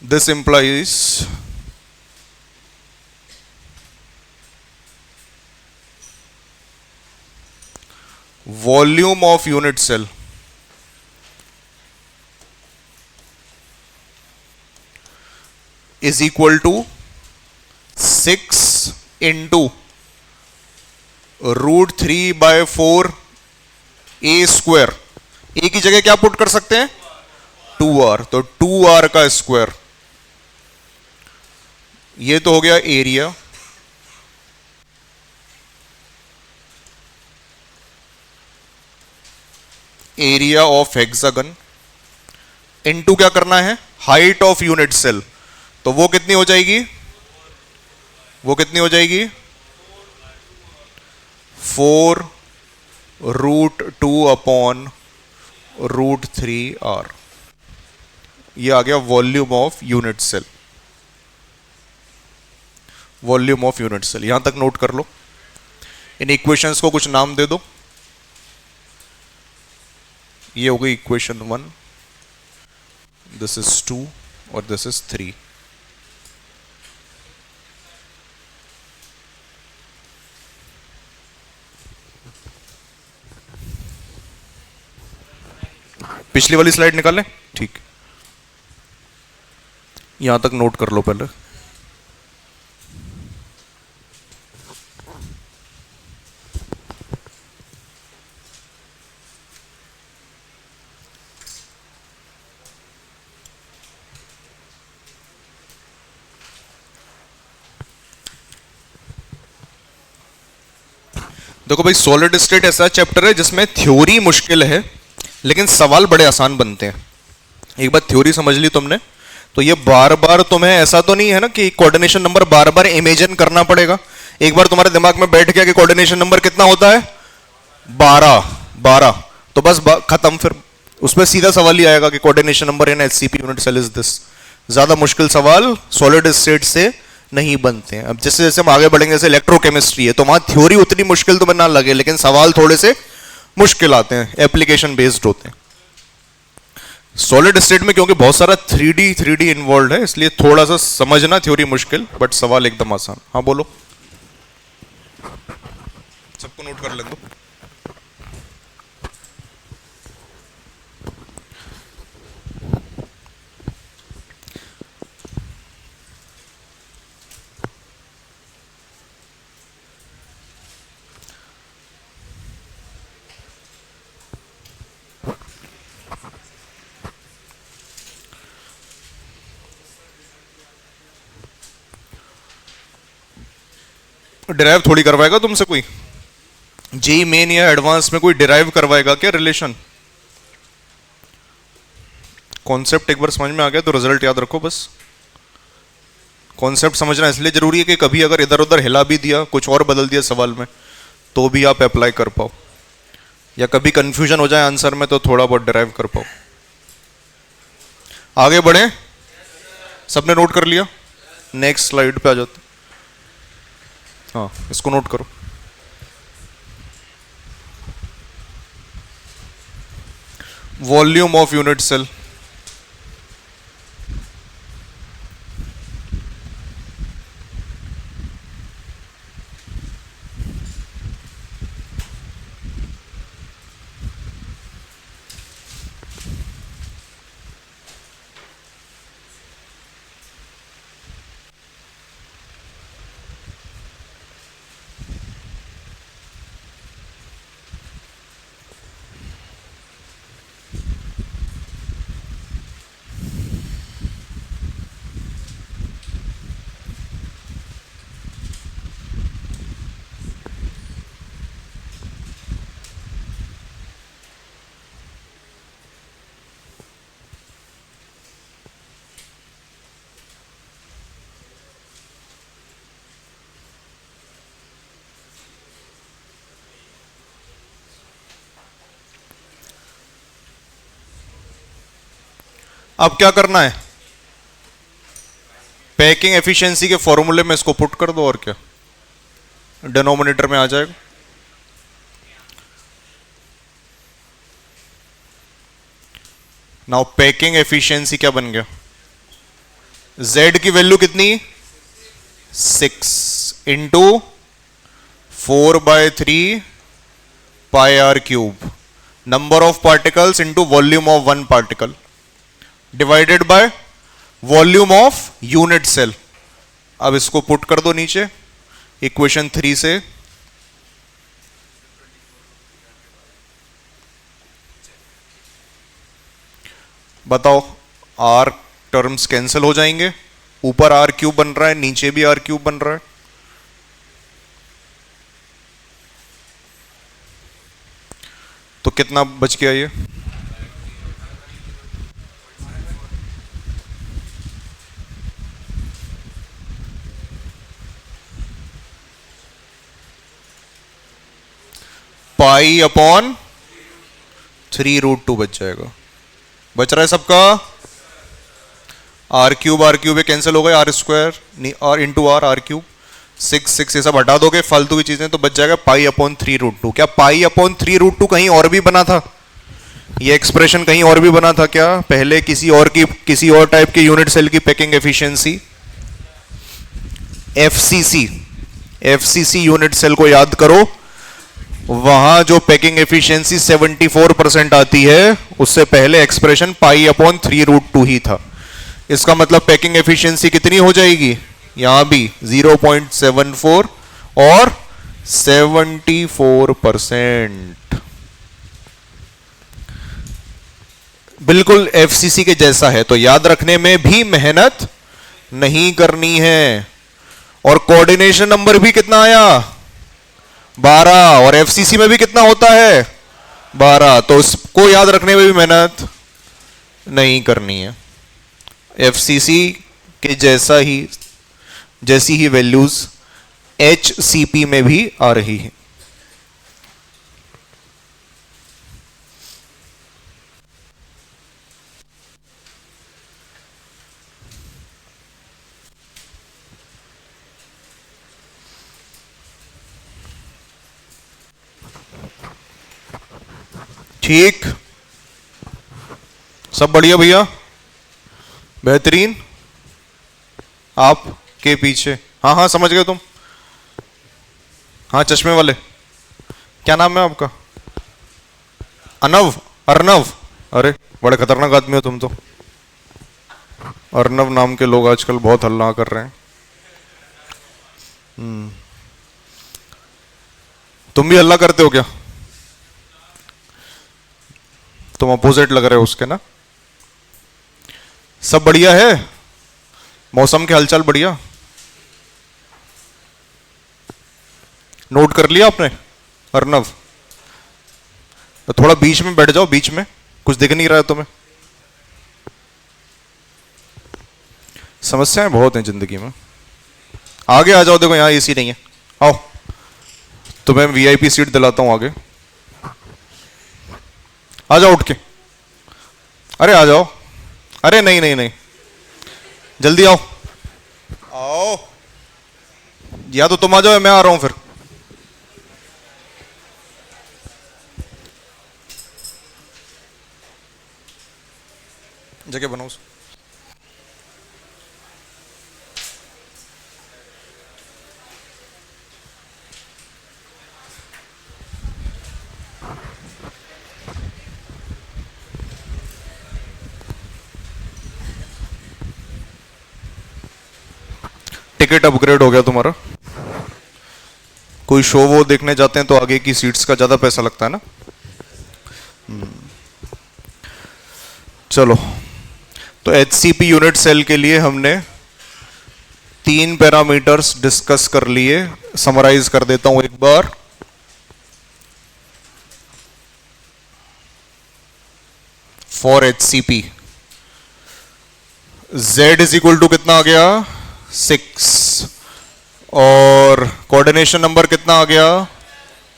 this implies volume of unit cell is equal to 6 into √3/4 a square. A की जगह क्या पुट कर सकते हैं? 2r, तो 2r का स्क्वायर। ये तो हो गया area. Area of hexagon into क्या करना है? Height of unit cell. तो वो कितनी हो जाएगी? वो कितनी हो जाएगी? 4√2/√3r। ये आ गया volume of unit cell. Volume of unit cell यहां तक नोट कर लो। इन इक्वेशंस को कुछ नाम दे दो। ये हो गई इक्वेशन 1, दिस इज 2 और दिस इज 3। पिछली वाली स्लाइड निकालें? ठीक, यहां तक नोट कर लो पहले। देखो भाई, सॉलिड स्टेट ऐसा चैप्टर है जिसमें थ्योरी मुश्किल है लेकिन सवाल बड़े आसान बनते हैं। एक बार थ्योरी समझ ली तुमने तो ये बार बार तुम्हें ऐसा तो नहीं है ना कि कोऑर्डिनेशन नंबर बार बार इमेजिन करना पड़ेगा। एक बार तुम्हारे दिमाग में बैठ गया कि कोऑर्डिनेशन नंबर कितना होता है? 12 तो बस खत्म। फिर उसमें सीधा सवाल ही आएगा कि coordination number in HCP unit cell is this. ज्यादा मुश्किल सवाल सॉलिड स्टेट से नहीं बनते हैं। अब जैसे जैसे हम आगे बढ़ेंगे, जैसे इलेक्ट्रोकेमिस्ट्री है तो वहां थ्योरी उतनी मुश्किल तुम्हें ना लगे लेकिन सवाल थोड़े से मुश्किल आते हैं, एप्लीकेशन बेस्ड होते हैं। सॉलिड स्टेट में क्योंकि बहुत सारा 3D इन्वॉल्व है इसलिए थोड़ा सा समझना थ्योरी मुश्किल, बट सवाल एकदम आसान। हाँ बोलो, सबको नोट कर ले दो। डिराइव थोड़ी करवाएगा तुमसे कोई? जेई मेन या एडवांस में कोई डिराइव करवाएगा क्या रिलेशन? कॉन्सेप्ट एक बार समझ में आ गया तो रिजल्ट याद रखो बस। कॉन्सेप्ट समझना इसलिए जरूरी है कि कभी अगर इधर उधर हिला भी दिया, कुछ और बदल दिया सवाल में, तो भी आप अप्लाई कर पाओ, या कभी कंफ्यूजन हो जाए आंसर में तो थोड़ा बहुत डिराइव कर पाओ। आगे बढ़े? सबने नोट कर लिया? नेक्स्ट स्लाइड पे आ जाते। हाँ, इसको नोट करो। वॉल्यूम ऑफ यूनिट सेल अब क्या करना है? पैकिंग एफिशिएंसी के फॉर्मूले में इसको पुट कर दो और क्या, डिनोमिनेटर में आ जाएगा। नाउ पैकिंग एफिशिएंसी क्या बन गया? Z की वैल्यू कितनी? 6 into 4/3 pi r cube, number of particles into volume of one particle divided by volume of unit cell. अब इसको पुट कर दो नीचे इक्वेशन 3 से। बताओ, आर टर्म्स कैंसिल हो जाएंगे, ऊपर आर क्यूब बन रहा है, नीचे भी आर क्यूब बन रहा है। तो कितना बच गया ये? पाई अपॉन 3√2 बच जाएगा। बच रहा है सबका? आर क्यूब कैंसिल हो गए, आर स्क्वायर और इंटू आर क्यूब, 6 ये सब हटा दोगे फालतू की चीजें, तो बच जाएगा पाई अपॉन 3√2। क्या पाई अपॉन 3√2 कहीं और भी बना था? ये एक्सप्रेशन कहीं और भी बना था क्या पहले? किसी और टाइप के यूनिट सेल की packing efficiency, FCC unit cell को याद करो। वहां जो पैकिंग एफिशिएंसी 74% आती है, उससे पहले एक्सप्रेशन पाई अपॉन 3√2 ही था। इसका मतलब पैकिंग एफिशिएंसी कितनी हो जाएगी? यहां भी 0.74 और 74%। बिल्कुल एफसीसी के जैसा है, तो याद रखने में भी मेहनत नहीं करनी है। और कोऑर्डिनेशन नंबर भी कितना आया? 12। और एफसीसी में भी कितना होता है? 12। तो उसको याद रखने में भी मेहनत नहीं करनी है। एफसीसी के जैसी ही वैल्यूज एचसीपी में भी आ रही है। ठीक, सब बढ़िया भैया, बेहतरीन। आपके पीछे, हाँ हाँ समझ गए तुम। हाँ चश्मे वाले, क्या नाम है आपका? अर्नव। अरे बड़े खतरनाक आदमी हो तुम तो। अर्नव नाम के लोग आजकल बहुत हल्ला कर रहे हैं। तुम भी हल्ला करते हो क्या? तुम अपोजिट लग रहे हो उसके ना। सब बढ़िया है? मौसम के हालचाल बढ़िया? नोट कर लिया आपने अर्नव? तो थोड़ा बीच में बैठ जाओ, बीच में कुछ दिख नहीं रहा है तुम्हें? समस्याएं बहुत हैं जिंदगी में। आगे आ जाओ, देखो यहां एसी नहीं है, आओ तुम्हें वीआईपी सीट दिलाता हूं आगे। आ जाओ उठ के, अरे आ जाओ, अरे नहीं नहीं नहीं, जल्दी आओ आओ, या तो तुम आ जाओ या मैं आ रहा हूं फिर। जगह बनाओ। टिकट अपग्रेड हो गया तुम्हारा। कोई शो वो देखने जाते हैं तो आगे की सीट्स का ज्यादा पैसा लगता है ना। चलो, तो एचसीपी यूनिट सेल के लिए हमने 3 पैरामीटर्स डिस्कस कर लिए। समराइज कर देता हूं एक बार। For HCP Z is equal to कितना आ गया? 6। और कोऑर्डिनेशन नंबर कितना आ गया?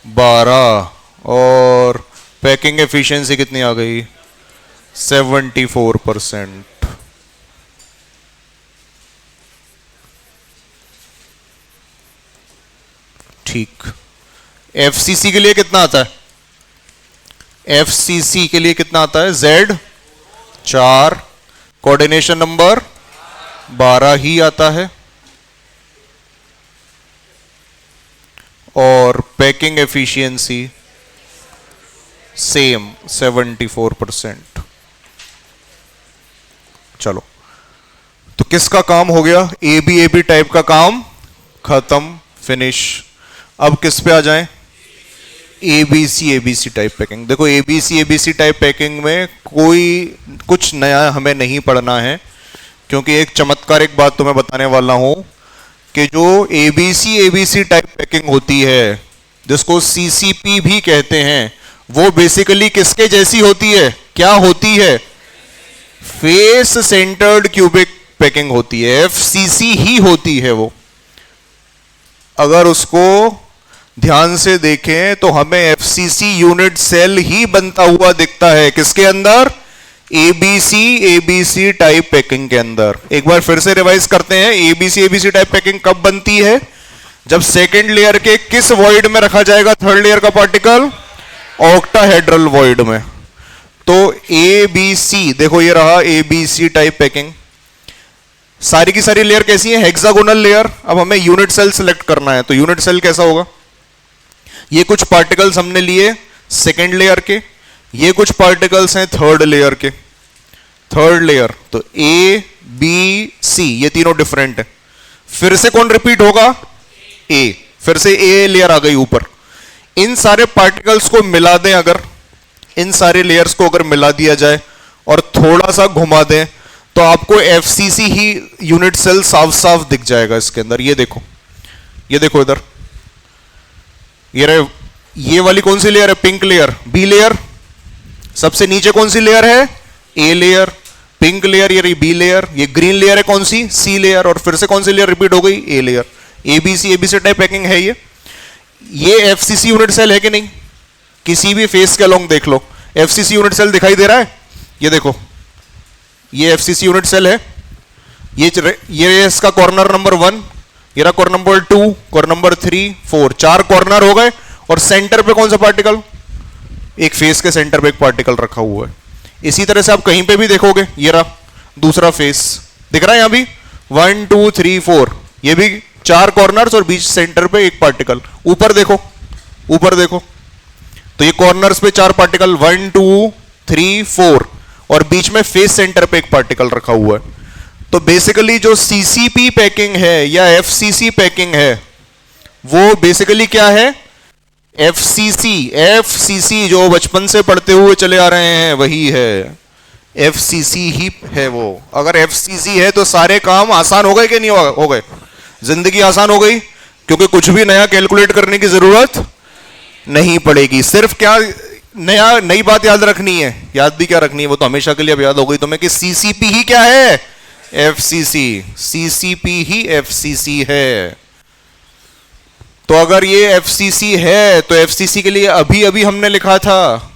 12। और पैकिंग एफिशिएंसी कितनी आ गई? 74%। ठीक। एफसीसी के लिए कितना आता है? एफसीसी के लिए कितना आता है? Z 4, कोऑर्डिनेशन नंबर 12 ही आता है। और पैकिंग एफिशिएंसी सेम 74%। चलो, तो किसका काम हो गया? ए बी टाइप का काम खत्म, फिनिश। अब किस पे आ जाएं? A B C type packing. देखो A B C type packing में कोई कुछ नया हमें नहीं पढ़ना है, क्योंकि एक चमत्कारिक बात तुम्हें बताने वाला हूं कि जो A B C type packing होती है, जिसको सीसीपी भी कहते हैं, वो बेसिकली किसके जैसी होती है? क्या होती है? फेस सेंटर्ड क्यूबिक पैकिंग होती है, एफसीसी ही होती है वो। अगर उसको ध्यान से देखें तो हमें एफसीसी यूनिट सेल ही बनता हुआ दिखता है। किसके अंदर? एबीसी टाइप पैकिंग के अंदर। एक बार फिर से रिवाइज करते हैं, एबीसी टाइप पैकिंग कब बनती है? जब सेकेंड लेयर के किस वॉइड में रखा जाएगा थर्ड लेयर का पार्टिकल? ऑक्टाहेड्रल वॉइड में। तो एबीसी, देखो ये रहा एबीसी टाइप पैकिंग। सारी की सारी लेयर कैसी है? Hexagonal layer. अब हमें यूनिट सेल सिलेक्ट करना है, तो यूनिट सेल कैसा होगा? ये कुछ पार्टिकल्स हमने लिए सेकेंड लेयर के, ये कुछ पार्टिकल्स हैं थर्ड लेयर के। थर्ड लेयर तो ए बी सी, ये तीनों डिफरेंट है। फिर से कौन रिपीट होगा? ए। फिर से ए लेयर आ गई ऊपर। इन सारे पार्टिकल्स को मिला दें, अगर इन सारे लेयर्स को अगर मिला दिया जाए और थोड़ा सा घुमा दें, तो आपको एफसीसी ही यूनिट सेल साफ साफ दिख जाएगा इसके अंदर। ये देखो, ये देखो इधर, ये वाली कौन सी लेयर है? Pink layer, B layer. सबसे नीचे कौन सी लेयर है? A layer. पिंक लेयर, ये बी लेयर। ये ग्रीन लेयर है कौन सी? सी लेयर। और फिर से कौन सी लेयर रिपीट हो गई? A layer. ABC type packing है ये एफसीसी यूनिट सेल है कि नहीं? किसी भी फेस के अलोंग देख लो, एफसीसी यूनिट सेल दिखाई दे रहा है? ये देखो, ये एफसीसी यूनिट सेल है। ये इसका कॉर्नर नंबर 1, ये रहा corner number 2, corner number 3, 4, 4 corner हो गए। और सेंटर पे कौन सा पार्टिकल? एक फेस के सेंटर पे एक पार्टिकल रखा हुआ है। इसी तरह से आप कहीं पे भी देखोगे, ये रहा दूसरा फेस, दिख रहा है यहां भी 1 2 3 4, ये भी 4 कॉर्नर्स और बीच सेंटर पे एक पार्टिकल। ऊपर देखो, ऊपर देखो, तो ये कॉर्नर्स पे 4 पार्टिकल, 1 2 3 4, और बीच में फेस सेंटर पे एक पार्टिकल रखा हुआ है। तो बेसिकली जो सीसीपी पैकिंग है या एफसीसी पैकिंग है, वो बेसिकली क्या है? एफसीसी। एफसीसी जो बचपन से पढ़ते हुए चले आ रहे हैं वही है, एफसीसी ही है वो। अगर एफसीसी है तो सारे काम आसान हो गए कि नहीं हो गए? जिंदगी आसान हो गई, क्योंकि कुछ भी नया कैलकुलेट करने की जरूरत नहीं पड़ेगी। सिर्फ क्या नई बात याद रखनी है? याद भी क्या रखनी है, वो तो हमेशा के लिए अब याद हो गई तुम्हें कि सीसीपी ही क्या है? एफसीसी। सीसीपी ही एफसीसी है। तो अगर ये एफसीसी है तो एफसीसी के लिए अभी अभी हमने लिखा था,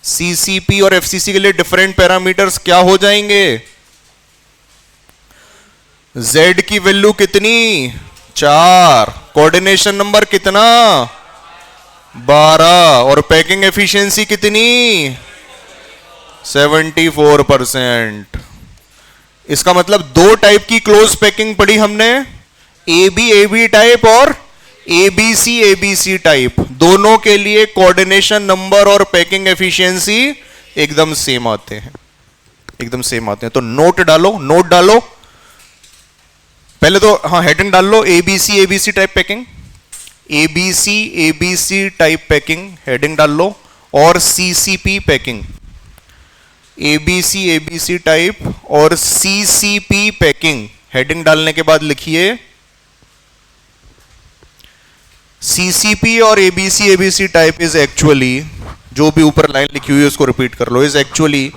सीसीपी और एफसीसी के लिए डिफरेंट पैरामीटर्स क्या हो जाएंगे? Z की वैल्यू कितनी? 4। कोऑर्डिनेशन नंबर कितना? 12। और पैकिंग एफिशिएंसी कितनी? 74%। इसका मतलब दो टाइप की क्लोज पैकिंग पढ़ी हमने, ए बी टाइप और एबीसी टाइप। दोनों के लिए कोऑर्डिनेशन नंबर और पैकिंग एफिशिएंसी एकदम सेम आते हैं, एकदम सेम आते हैं। तो नोट डालो, नोट डालो पहले तो, हाँ हेडिंग डाल लो, ABC type packing, ABC type packing heading डाल लो, और सीसीपी पैकिंग, एबीसी टाइप और सीसीपी पैकिंग हेडिंग डालने के बाद लिखिए सीसीपी और एबीसी टाइप इज एक्चुअली, जो भी ऊपर लाइन लिखी हुई है उसको रिपीट कर लो, is actually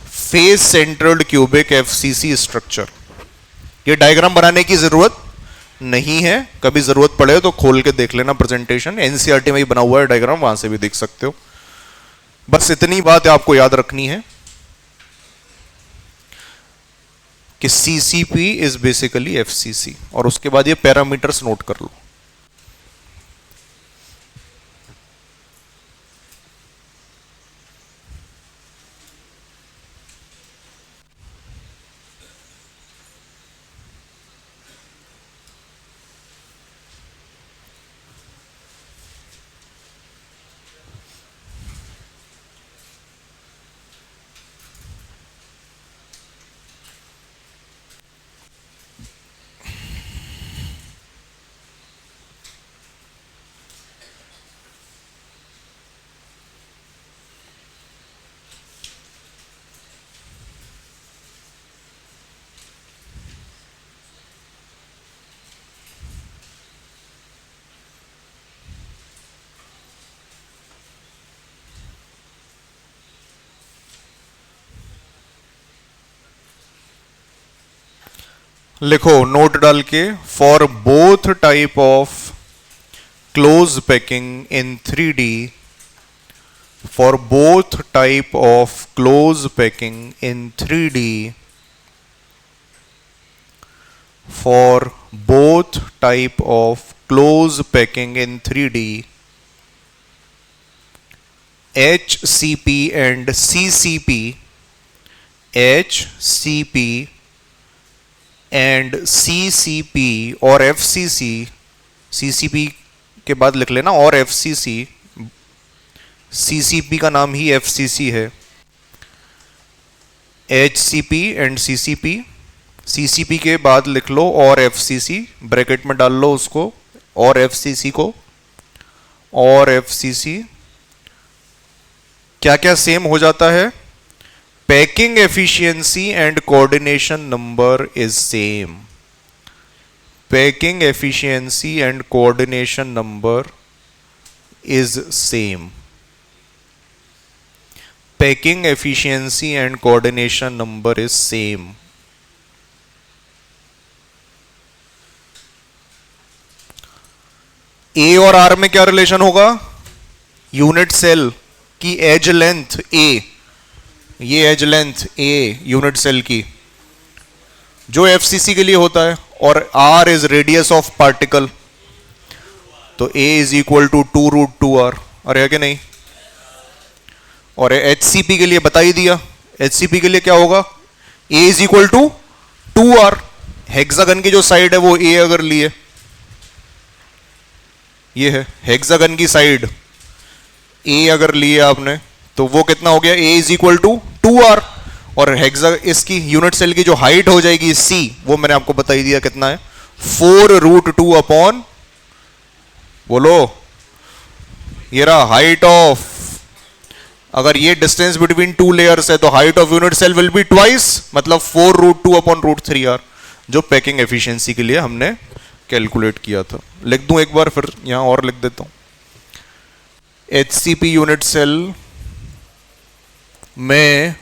face centred cubic FCC structure. ये डायग्राम बनाने की जरूरत नहीं है, कभी जरूरत पड़े तो खोल के देख लेना प्रेजेंटेशन, एनसीईआरटी में ही बना हुआ है डायग्राम, वहां से भी देख सकते हो। बस इतनी बात आपको याद रखनी है कि सीसीपी इज बेसिकली एफसीसी, और उसके बाद ये पैरामीटर्स नोट कर लो। लिखो नोट डाल के, for both type of close packing in 3D, for both type of close packing in 3D, for both type of close packing in 3D, HCP and CCP, HCP and CCP और FCC, CCP के बाद लिख लेना और FCC, CCP का नाम ही FCC है, HCP and CCP, CCP के बाद लिख लो और FCC, ब्रैकेट में डाल लो उसको और FCC को, और FCC क्या क्या सेम हो जाता है, packing efficiency and coordination number is same, packing efficiency and coordination number is same, packing efficiency and coordination number is same. A और आर में क्या रिलेशन होगा, यूनिट सेल की एज लेंथ ए, ये edge length a unit cell की जो FCC के लिए होता है, और r is radius of particle, तो a is equal to 2√2r, अरे है कि नहीं। और एचसीपी के लिए बता ही दिया, एचसीपी के लिए क्या होगा, a is equal to 2r, hexagon की जो साइड है वो ए अगर लिए, ये है हेक्सागन की साइड ए अगर लिए आपने तो वो कितना हो गया, ए इज इक्वल टू 2r, और हेक्सा इसकी यूनिट सेल की जो हाइट हो जाएगी सी, वो मैंने आपको बता ही दिया कितना है, 4√2 अपॉन, बोलो ये रहा हाइट ऑफ, अगर ये डिस्टेंस बिटवीन टू लेयर्स है तो height of unit cell will be twice, मतलब 4√2 अपॉन √3r, जो पैकिंग एफिशिएंसी के लिए हमने कैलकुलेट किया था। लिख दूं एक बार, फिर यहां और लिख देता हूं, एचसीपी यूनिट सेल में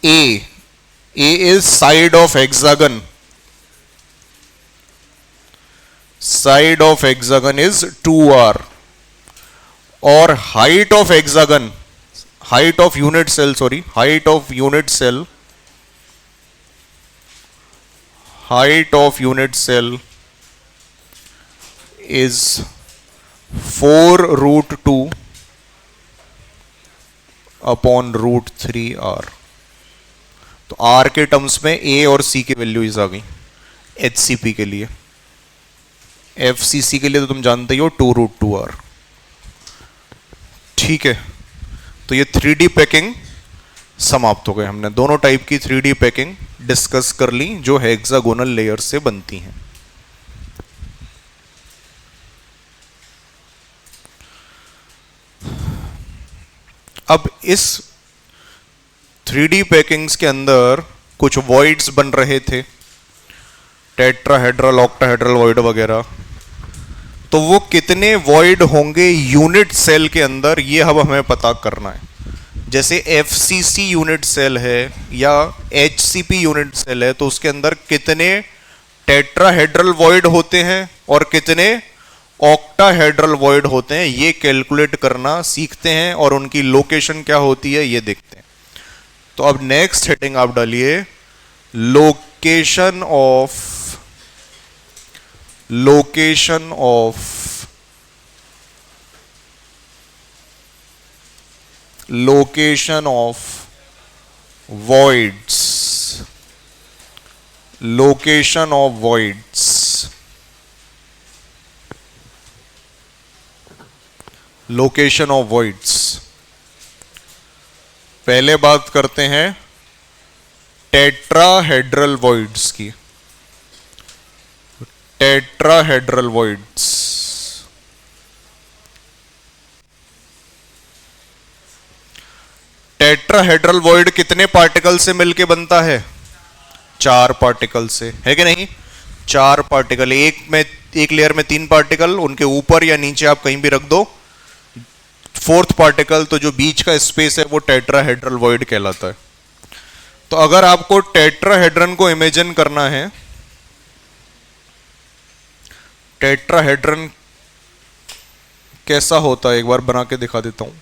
a is side of hexagon, side of hexagon is 2r, और height of hexagon, height of unit cell, sorry height of unit cell, height of unit cell is 4√2 upon √3r, तो r के terms में a और c की values आ गई HCP के लिए, FCC के लिए तो तुम जानते ही हो 2√2r, ठीक है। तो ये 3D पैकिंग समाप्त हो गए, हमने दोनों टाइप की 3D पैकिंग डिस्कस कर ली जो हेक्सागोनल लेयर से बनती हैं। अब इस 3D पैकिंग्स के अंदर कुछ वॉइड्स बन रहे थे, टेट्राहेड्रल, ऑक्टाहेड्रल वॉइड वगैरह, तो वो कितने वॉइड होंगे यूनिट सेल के अंदर, ये अब हमें पता करना है। जैसे एफसीसी यूनिट सेल है या एचसीपी यूनिट सेल है, तो उसके अंदर कितने टेट्राहेड्रल वॉइड होते हैं और कितने ऑक्टाहेड्रल वॉइड होते हैं, ये कैलकुलेट करना सीखते हैं, और उनकी लोकेशन क्या होती है ये देखते हैं। तो अब नेक्स्ट हेडिंग आप डालिए, location of location of voids, location of voids, location of voids। पहले बात करते हैं टेट्राहेड्रल वॉइड्स की, टेट्राहेड्रल वॉइड्स, टेट्राहेड्रल वॉइड कितने पार्टिकल से मिलके बनता है, 4 पार्टिकल से, है कि नहीं, 4 पार्टिकल, एक लेयर में 3 पार्टिकल, उनके ऊपर या नीचे आप कहीं भी रख दो, 4th पार्टिकल, तो जो बीच का स्पेस है वो टेट्राहेड्रल वॉइड कहलाता है। तो अगर आपको टेट्राहेड्रन को इमेजिन करना है, टेट्राहेड्रन कैसा होता है एक बार बना के दिखा देता हूं।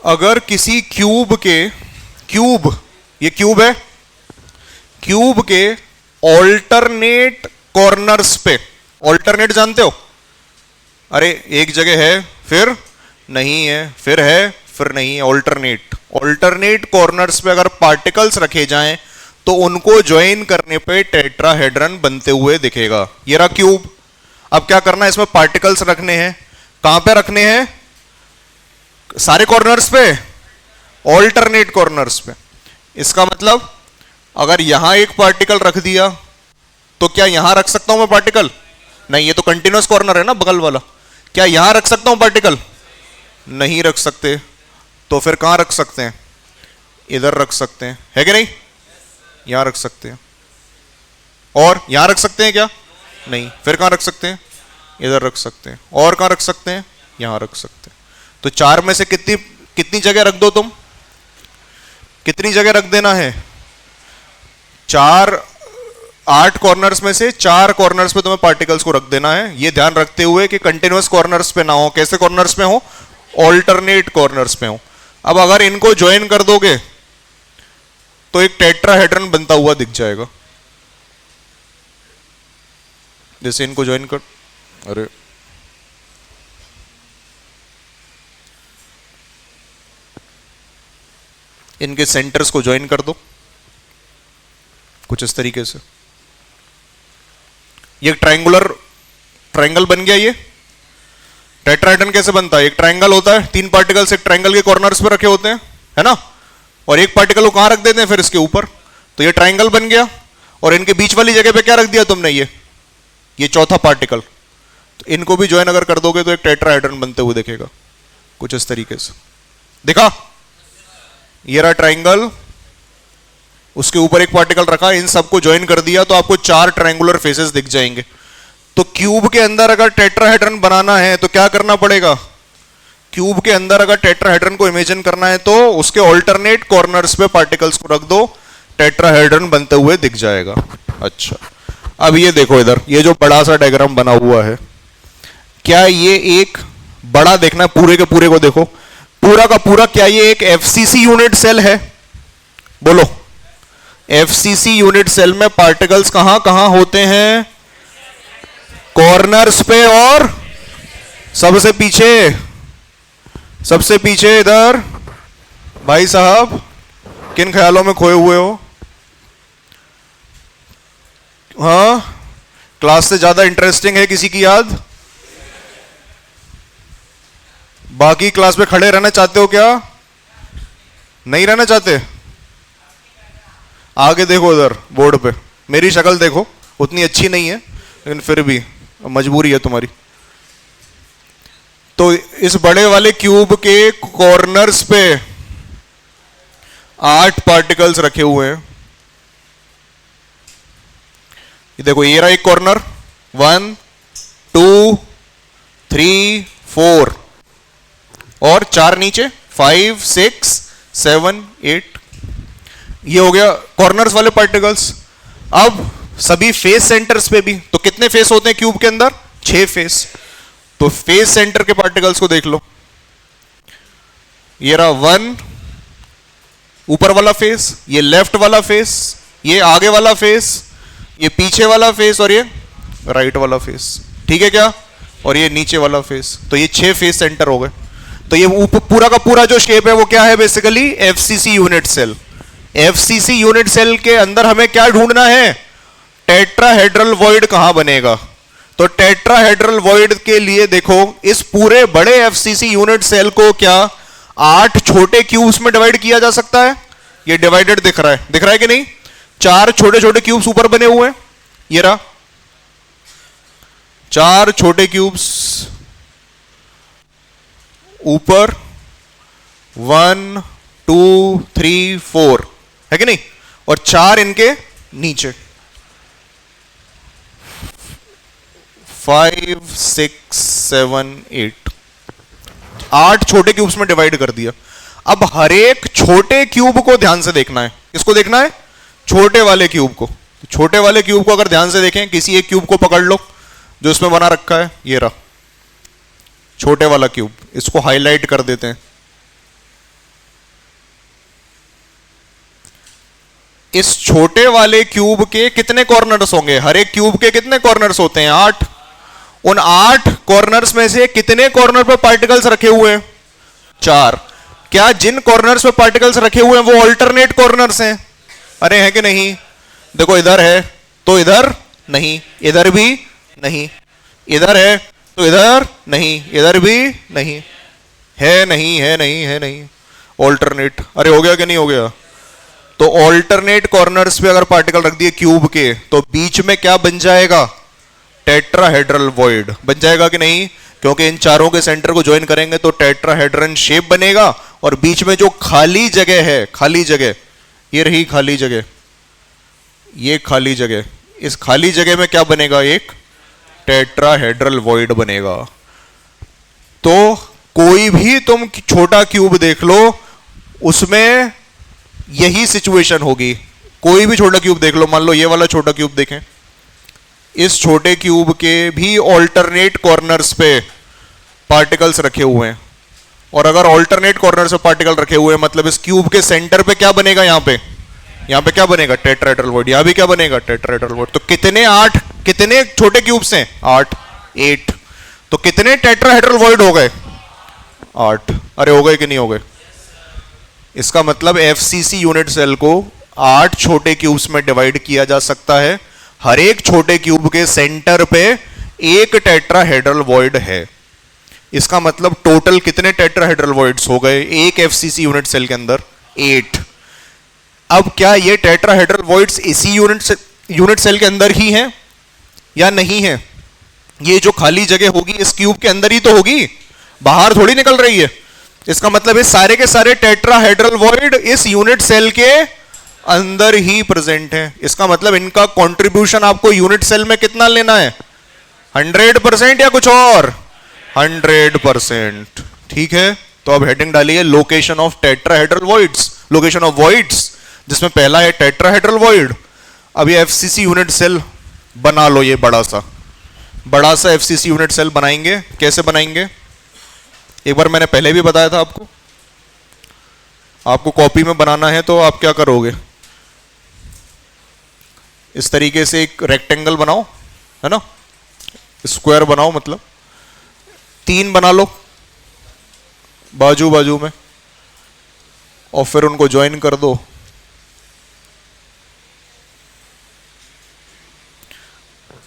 अगर किसी क्यूब के, क्यूब, ये क्यूब है, क्यूब के ऑल्टरनेट कॉर्नर्स पे, ऑल्टरनेट जानते हो, अरे एक जगह है फिर नहीं है, फिर है फिर नहीं है, ऑल्टरनेट, ऑल्टरनेट कॉर्नर्स पे अगर पार्टिकल्स रखे जाएं तो उनको ज्वाइन करने पे टेट्राहेड्रन बनते हुए दिखेगा। ये रहा क्यूब। अब क्या करना है, इसमें पार्टिकल्स रखने हैं। कहां पे रखने हैं? सारे कॉर्नर्स पे, ऑल्टरनेट कॉर्नर्स पे। इसका मतलब अगर यहां एक पार्टिकल रख दिया तो क्या यहां रख सकता हूं मैं पार्टिकल? नहीं, ये तो कंटिन्यूअस कॉर्नर है ना बगल वाला। क्या यहां रख सकता हूं पार्टिकल? नहीं रख सकते। तो फिर कहां रख सकते हैं? इधर रख सकते हैं, है कि नहीं? यहां रख सकते हैं। और यहां रख सकते हैं क्या? नहीं। फिर कहां रख सकते हैं? इधर रख सकते हैं। और कहां रख सकते हैं? यहां रख सकते हैं। तो चार में से कितनी जगह रख दो तुम? कितनी जगह रख देना है? चार, 8 कॉर्नर्स में से 4 कॉर्नर्स पे तुम्हें पार्टिकल्स को रख देना है। ये ध्यान रखते हुए कि कंटिन्यूअस कॉर्नर्स पे ना हो। कैसे कॉर्नर्स पे हो? ऑल्टरनेट कॉर्नर्स पे हो। अब अगर इनको ज्वाइन कर दोगे तो एक टेट्राहेड्रन बनता हुआ दिख जाएगा। जैसे इनको ज्वाइन कर, अरे इनके सेंटर्स को ज्वाइन कर दो कुछ इस तरीके से। ये ट्रायंगल बन गया। ये टेट्राहेड्रन कैसे बनता है? एक ट्रायंगल होता है, 3 पार्टिकल्स एक ट्रायंगल के कॉर्नर्स पे रखे होते हैं, है ना? और एक पार्टिकल को कहां रख देते हैं? फिर इसके ऊपर। तो ये ट्रायंगल बन गया। और इनके बीच वाली जगह पे क्या रख दिया तुमने? ये चौथा पार्टिकल। तो इनको भी ज्वाइन अगर कर दोगे तो एक टेट्राहेड्रन बनते हुए दिखेगा कुछ इस तरीके से। दिखा? ये रहा ट्रायंगल, उसके ऊपर एक पार्टिकल रखा, इन सबको ज्वाइन कर दिया तो आपको 4 ट्रायंगुलर फेसेस दिख जाएंगे। तो क्यूब के अंदर अगर टेट्राहेड्रन बनाना है तो क्या करना पड़ेगा? क्यूब के अंदर अगर टेट्राहेड्रन को इमेजिन करना है तो उसके ऑल्टरनेट कॉर्नर्स पे पार्टिकल्स को रख दो, टेट्राहेड्रन बनते हुए दिख जाएगा। अच्छा, अब ये देखो इधर, ये जो बड़ा सा डायग्राम बना हुआ है, क्या ये एक बड़ा, देखना पूरे के पूरे को देखो, पूरा का पूरा, क्या ये एक एफसीसी यूनिट सेल है? बोलो। एफसीसी यूनिट सेल में पार्टिकल्स कहां कहां होते हैं? कॉर्नर्स पे और सबसे पीछे इधर। भाई साहब किन ख्यालों में खोए हुए हो? हाँ, क्लास से ज्यादा इंटरेस्टिंग है किसी की याद? बाकी क्लास में खड़े रहना चाहते हो क्या? नहीं रहना चाहते? आगे देखो इधर बोर्ड पे, मेरी शक्ल देखो, उतनी अच्छी नहीं है लेकिन फिर भी मजबूरी है तुम्हारी। तो इस बड़े वाले क्यूब के कॉर्नर्स पे 8 पार्टिकल्स रखे हुए हैं। ये देखो, ये रहा एक कॉर्नर, 1 2 3 4 और 4 नीचे, 5 6 7 8। ये हो गया कॉर्नर्स वाले पार्टिकल्स। अब सभी फेस सेंटर्स पे भी, तो कितने फेस होते हैं क्यूब के अंदर? 6 फेस। तो फेस सेंटर के पार्टिकल्स को देख लो। ये रहा 1 ऊपर वाला फेस, ये लेफ्ट वाला फेस, ये आगे वाला फेस, ये पीछे वाला फेस और ये राइट वाला फेस। ठीक है क्या? और ये नीचे वाला फेस। तो ये 6 फेस सेंटर हो गए। तो ये पूरा का पूरा जो शेप है वो क्या है? Basically FCC unit cell. FCC unit cell के अंदर हमें क्या ढूंढना है? टेट्राहेड्रल वॉइड कहां बनेगा। तो टेट्राहेड्रल वॉइड के लिए देखो, इस पूरे बड़े एफसीसी यूनिट सेल को क्या 8 छोटे क्यूब्स में डिवाइड किया जा सकता है? ये डिवाइडेड दिख रहा है कि नहीं? 4 छोटे छोटे क्यूब्स ऊपर बने हुए हैं, ये रहा 4 छोटे क्यूब्स ऊपर, 1 2 3 4 है कि नहीं, और 4 इनके नीचे, 5 6 7 8, 8 छोटे क्यूब्स में डिवाइड कर दिया। अब हर एक छोटे क्यूब को ध्यान से देखना है। किसको देखना है? छोटे वाले क्यूब को। छोटे वाले क्यूब को अगर ध्यान से देखें, किसी एक क्यूब को पकड़ लो जो इसमें बना रखा है, ये रहा छोटे वाला क्यूब, इसको हाईलाइट कर देते हैं। इस छोटे वाले क्यूब के कितने कॉर्नर्स होंगे? हर एक क्यूब के कितने कॉर्नर्स होते हैं? 8। उन 8 कॉर्नर्स में से कितने कॉर्नर पर पार्टिकल्स रखे हुए हैं? 4। क्या जिन कॉर्नर्स पे पार्टिकल्स रखे हुए हैं वो ऑल्टरनेट कॉर्नर्स हैं? अरे है कि नहीं? देखो, इधर है तो इधर नहीं, इधर भी नहीं, इधर है तो इधर नहीं, इधर भी नहीं, है नहीं, है नहीं, है नहीं, ऑल्टरनेट। अरे हो गया कि नहीं हो गया? तो ऑल्टरनेट कॉर्नर्स पे अगर पार्टिकल रख दिए क्यूब के, तो बीच में क्या बन जाएगा? टेट्राहेड्रल वॉइड बन जाएगा कि नहीं? क्योंकि इन चारों के सेंटर को ज्वाइन करेंगे तो टेट्राहेड्रन शेप बनेगा, और बीच में जो खाली जगह है, खाली जगह, ये रही खाली जगह, ये खाली जगह, इस खाली जगह में क्या बनेगा? एक टेट्राहेड्रल वॉइड बनेगा। तो कोई भी तुम छोटा क्यूब देख लो, उसमें यही सिचुएशन होगी। कोई भी छोटा क्यूब देख लो, मान लो ये वाला छोटा क्यूब देखें, इस छोटे क्यूब के भी ऑल्टरनेट कॉर्नर्स पे पार्टिकल्स रखे हुए हैं, और अगर ऑल्टरनेट कॉर्नर से पार्टिकल रखे हुए हैं, मतलब इस क्यूब के सेंटर पे क्या बनेगा? यहां पे क्या बनेगा? Tetrahedral void. यहां भी क्या बनेगा? Tetrahedral void. तो कितने 8, कितने छोटे क्यूब्स हैं? 8। तो कितने टेट्राहेड्रल वॉइड हो गए? 8। अरे हो गए कि नहीं हो गए? इसका मतलब एफसीसी यूनिट सेल को 8 छोटे क्यूब्स में डिवाइड किया जा सकता है। हर एक छोटे क्यूब के सेंटर पे एक टेट्राहेड्रल वॉइड है। इसका मतलब टोटल कितने टेट्राहेड्रल वॉइड्स हो गए एक एफसीसी यूनिट सेल के अंदर? 8। अब क्या ये टेट्राहेड्रल वॉइड्स इसी यूनिट सेल के अंदर ही हैं या नहीं है? ये जो खाली जगह होगी इस क्यूब के अंदर ही तो होगी, बाहर थोड़ी निकल रही है। इसका मतलब इस सारे के सारे टेट्राहेड्रल वॉइड इस यूनिट सेल के अंदर ही प्रेजेंट है। इसका मतलब इनका कंट्रीब्यूशन आपको यूनिट सेल में कितना लेना है? 100% या कुछ और? 100%। ठीक है, तो अब हेडिंग डालिए location of tetrahedral voids, location of voids, जिसमें पहला है टेट्राहेड्रल वॉइड। अब ये एफसीसी यूनिट सेल बना लो, ये बड़ा सा एफसीसी यूनिट सेल बनाएंगे। कैसे बनाएंगे? एक बार मैंने पहले भी बताया था आपको। आपको कॉपी में बनाना है तो आप क्या करोगे? इस तरीके से एक रेक्टेंगल बनाओ, है ना, स्क्वायर बनाओ, मतलब 3 बना लो बाजू बाजू में, और फिर उनको ज्वाइन कर दो।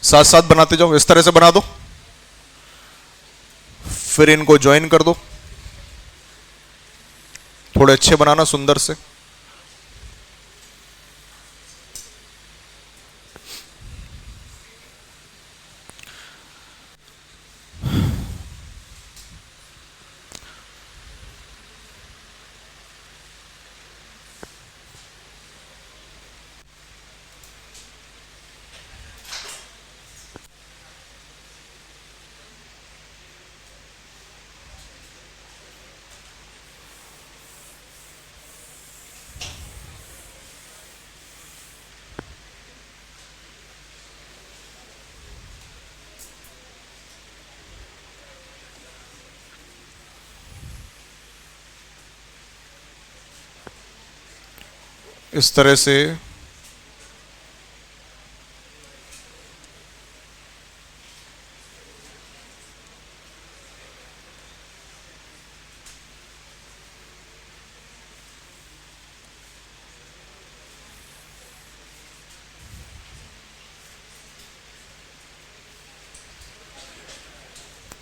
साथ साथ बनाते जाओ, इस तरह से बना दो, फिर इनको ज्वाइन कर दो। थोड़े अच्छे बनाना, सुंदर से। इस तरह से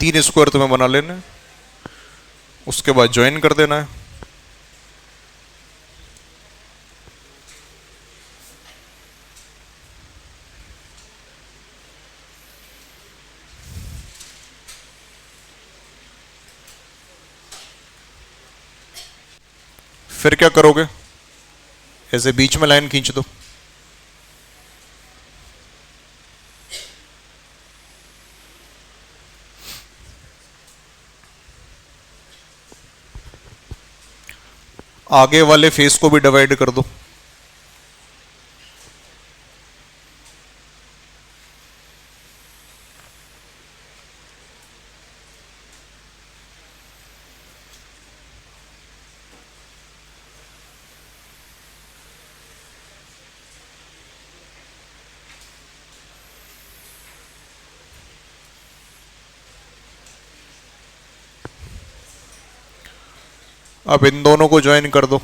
3 स्क्वायर तुम्हें बना लेना है, उसके बाद ज्वाइन कर देना है। फिर क्या करोगे, ऐसे बीच में लाइन खींच दो। आगे वाले फेस को भी डिवाइड कर दो। अब इन दोनों को ज्वाइन कर दो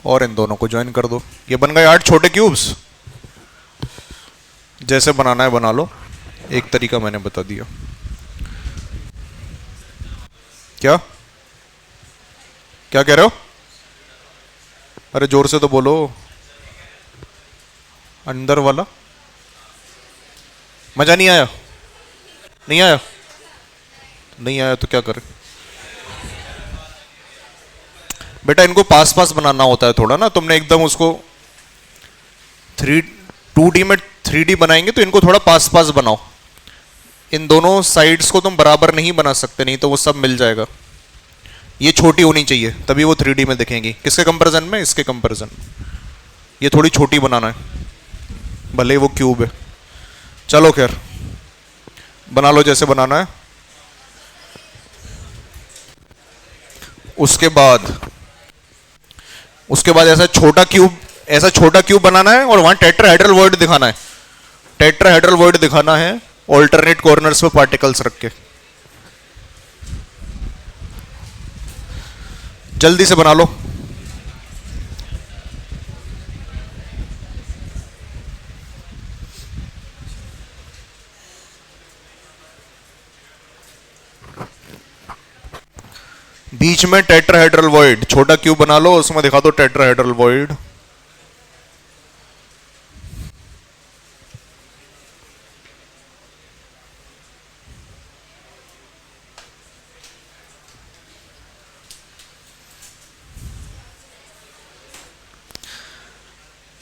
और इन दोनों को ज्वाइन कर दो। ये बन गए 8 छोटे क्यूब्स। जैसे बनाना है बना लो, एक तरीका मैंने बता दिया। क्या क्या कह रहे हो? अरे जोर से तो बोलो। अंदर वाला मजा नहीं आया? नहीं आया? नहीं आया तो क्या करें बेटा, इनको पास पास बनाना होता है थोड़ा ना। तुमने एकदम उसको 2D में 3D बनाएंगे तो इनको थोड़ा पास पास बनाओ। इन दोनों साइड्स को तुम बराबर नहीं बना सकते, नहीं तो वो सब मिल जाएगा। ये छोटी होनी चाहिए तभी वो 3D में दिखेंगी। किसके कंपैरिजन में? इसके कंपैरिजन। ये थोड़ी छोटी बनाना है, भले वो क्यूब है। चलो खैर बना लो जैसे बनाना है। उसके बाद ऐसा छोटा क्यूब बनाना है और वहां टेट्राहेड्रल वॉइड दिखाना है। टेट्राहेड्रल वॉइड दिखाना है ऑल्टरनेट कॉर्नर्स पे पार्टिकल्स रख के। जल्दी से बना लो। बीच में टेट्राहेड्रल वॉइड, छोटा क्यूब बना लो, उसमें दिखा दो टेट्राहेड्रल वॉइड।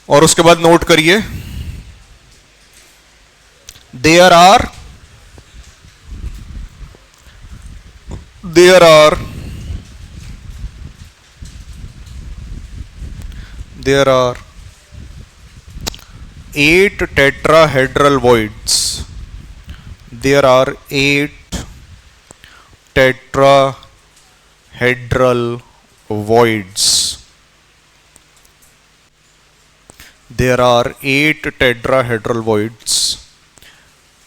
और उसके बाद नोट करिए, there are there are 8 tetrahedral voids. There are 8 tetrahedral voids. There are 8 tetrahedral voids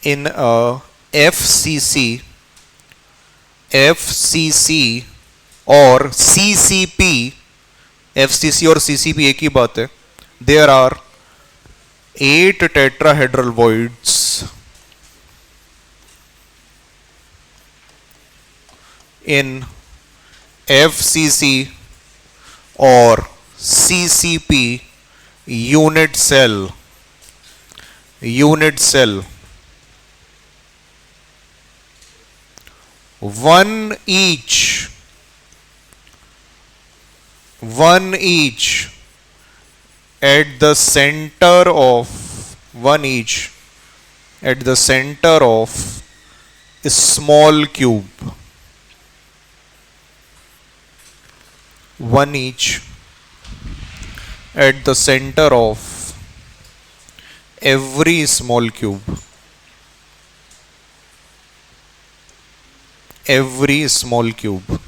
in a FCC or CCP। FCC और CCP एक ही बात है। There are 8 tetrahedral voids in FCC or CCP unit cell one each at the center of a small cube. One each at the center of every small cube. Every small cube.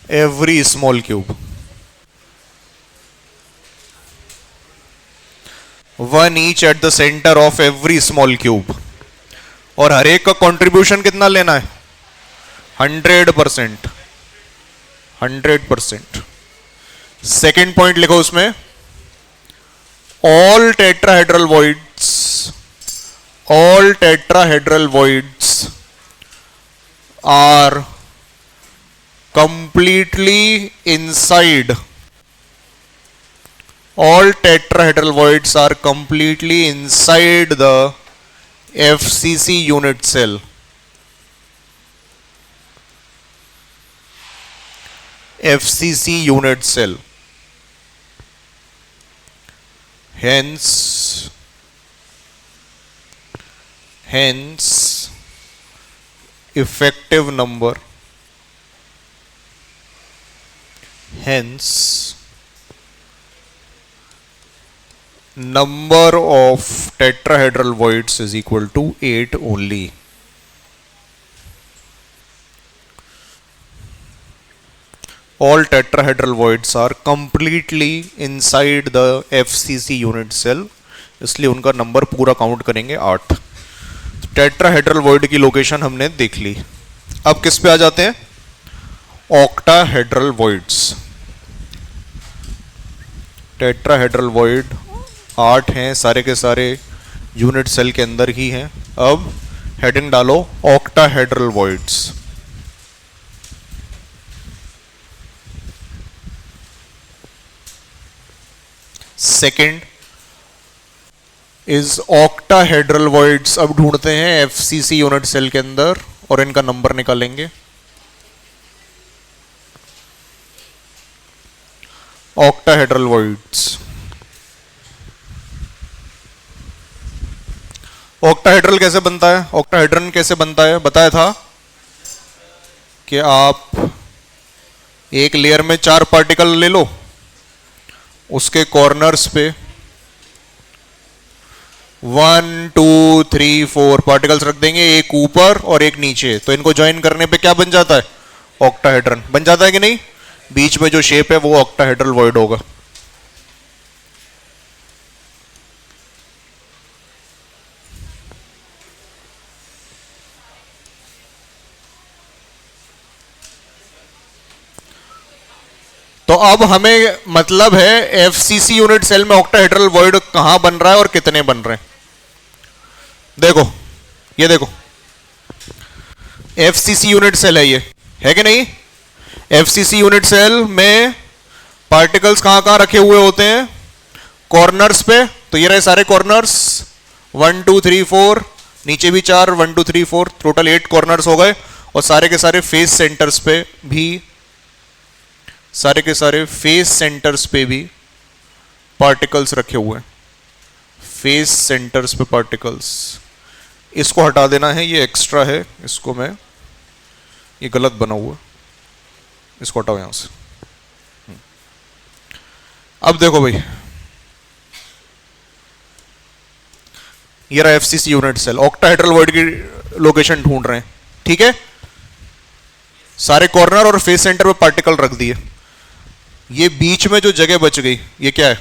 Every small cube. One each at the center of every small cube. और हर एक का contribution कितना लेना है? 100%। 100%। Second point लिखो उसमें, all tetrahedral voids are completely inside the FCC unit cell. FCC unit cell. Hence effective number, number of tetrahedral voids is equal to 8 only. All tetrahedral voids are completely inside the FCC unit cell, इसलिए उनका number पूरा count करेंगे 8। Tetrahedral void की location हमने देख ली। अब किस पे आ जाते हैं, ऑक्टाहेड्रल वॉइड्स। टेट्राहेड्रल वॉइड 8 हैं, सारे के सारे यूनिट सेल के अंदर ही हैं। अब हेडिंग डालो octahedral voids. Second is octahedral voids. अब ढूंढते हैं एफसीसी यूनिट सेल के अंदर और इनका नंबर निकालेंगे। ऑक्टाहेड्रल वॉइड्स, ऑक्टाहेड्रल कैसे बनता है, ऑक्टाहेड्रन कैसे बनता है बताया था कि आप एक लेयर में 4 पार्टिकल ले लो, उसके कॉर्नर्स पे 1 2 3 4 पार्टिकल्स रख देंगे, एक ऊपर और एक नीचे। तो इनको ज्वाइन करने पे क्या बन जाता है, ऑक्टाहेड्रन बन जाता है कि नहीं। बीच में जो शेप है वो ऑक्टाहेड्रल वॉइड होगा। तो अब हमें मतलब है एफसीसी यूनिट सेल में ऑक्टाहेड्रल वॉइड कहां बन रहा है और कितने बन रहे हैं। देखो ये देखो एफसीसी यूनिट सेल है, ये है कि नहीं। एफसीसी यूनिट सेल में पार्टिकल्स कहां कहां रखे हुए होते हैं, कॉर्नर्स पे। तो ये रहे सारे कॉर्नर्स 1 2 3 4, नीचे भी 4 1 2 3 4, टोटल 8 कॉर्नर्स हो गए। और सारे के सारे फेस सेंटर्स पे भी, सारे के सारे फेस सेंटर्स पे भी पार्टिकल्स रखे हुए हैं। फेस सेंटर्स पे पार्टिकल्स, इसको हटा देना है, ये एक्स्ट्रा है, इसको मैं, ये गलत बना हुआ, इसको हटाओ यहां से। अब देखो भाई, ये रहा FCC unit cell, octahedral void की लोकेशन ढूंढ रहे हैं, ठीक है। सारे कॉर्नर और फेस सेंटर पे पार्टिकल रख दिए। ये बीच में जो जगह बच गई ये क्या है,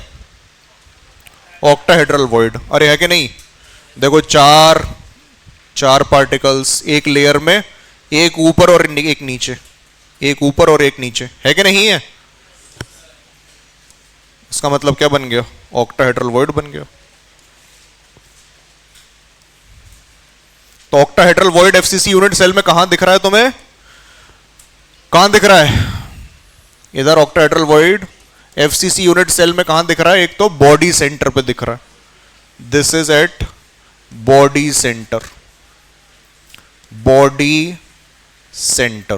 ऑक्टाहेड्रल वॉइड। अरे है कि नहीं, देखो 4 पार्टिकल्स एक लेयर में, एक ऊपर और एक नीचे, एक ऊपर और एक नीचे, है कि नहीं है। इसका मतलब क्या बन गया, ऑक्टाहेड्रल वॉइड बन गया। तो octahedral void FCC unit cell में कहां दिख रहा है तुम्हें, कहां दिख रहा है, इधर octahedral void FCC unit cell में कहां दिख रहा है, एक तो बॉडी सेंटर पे दिख रहा है, this is at body centre, body centre.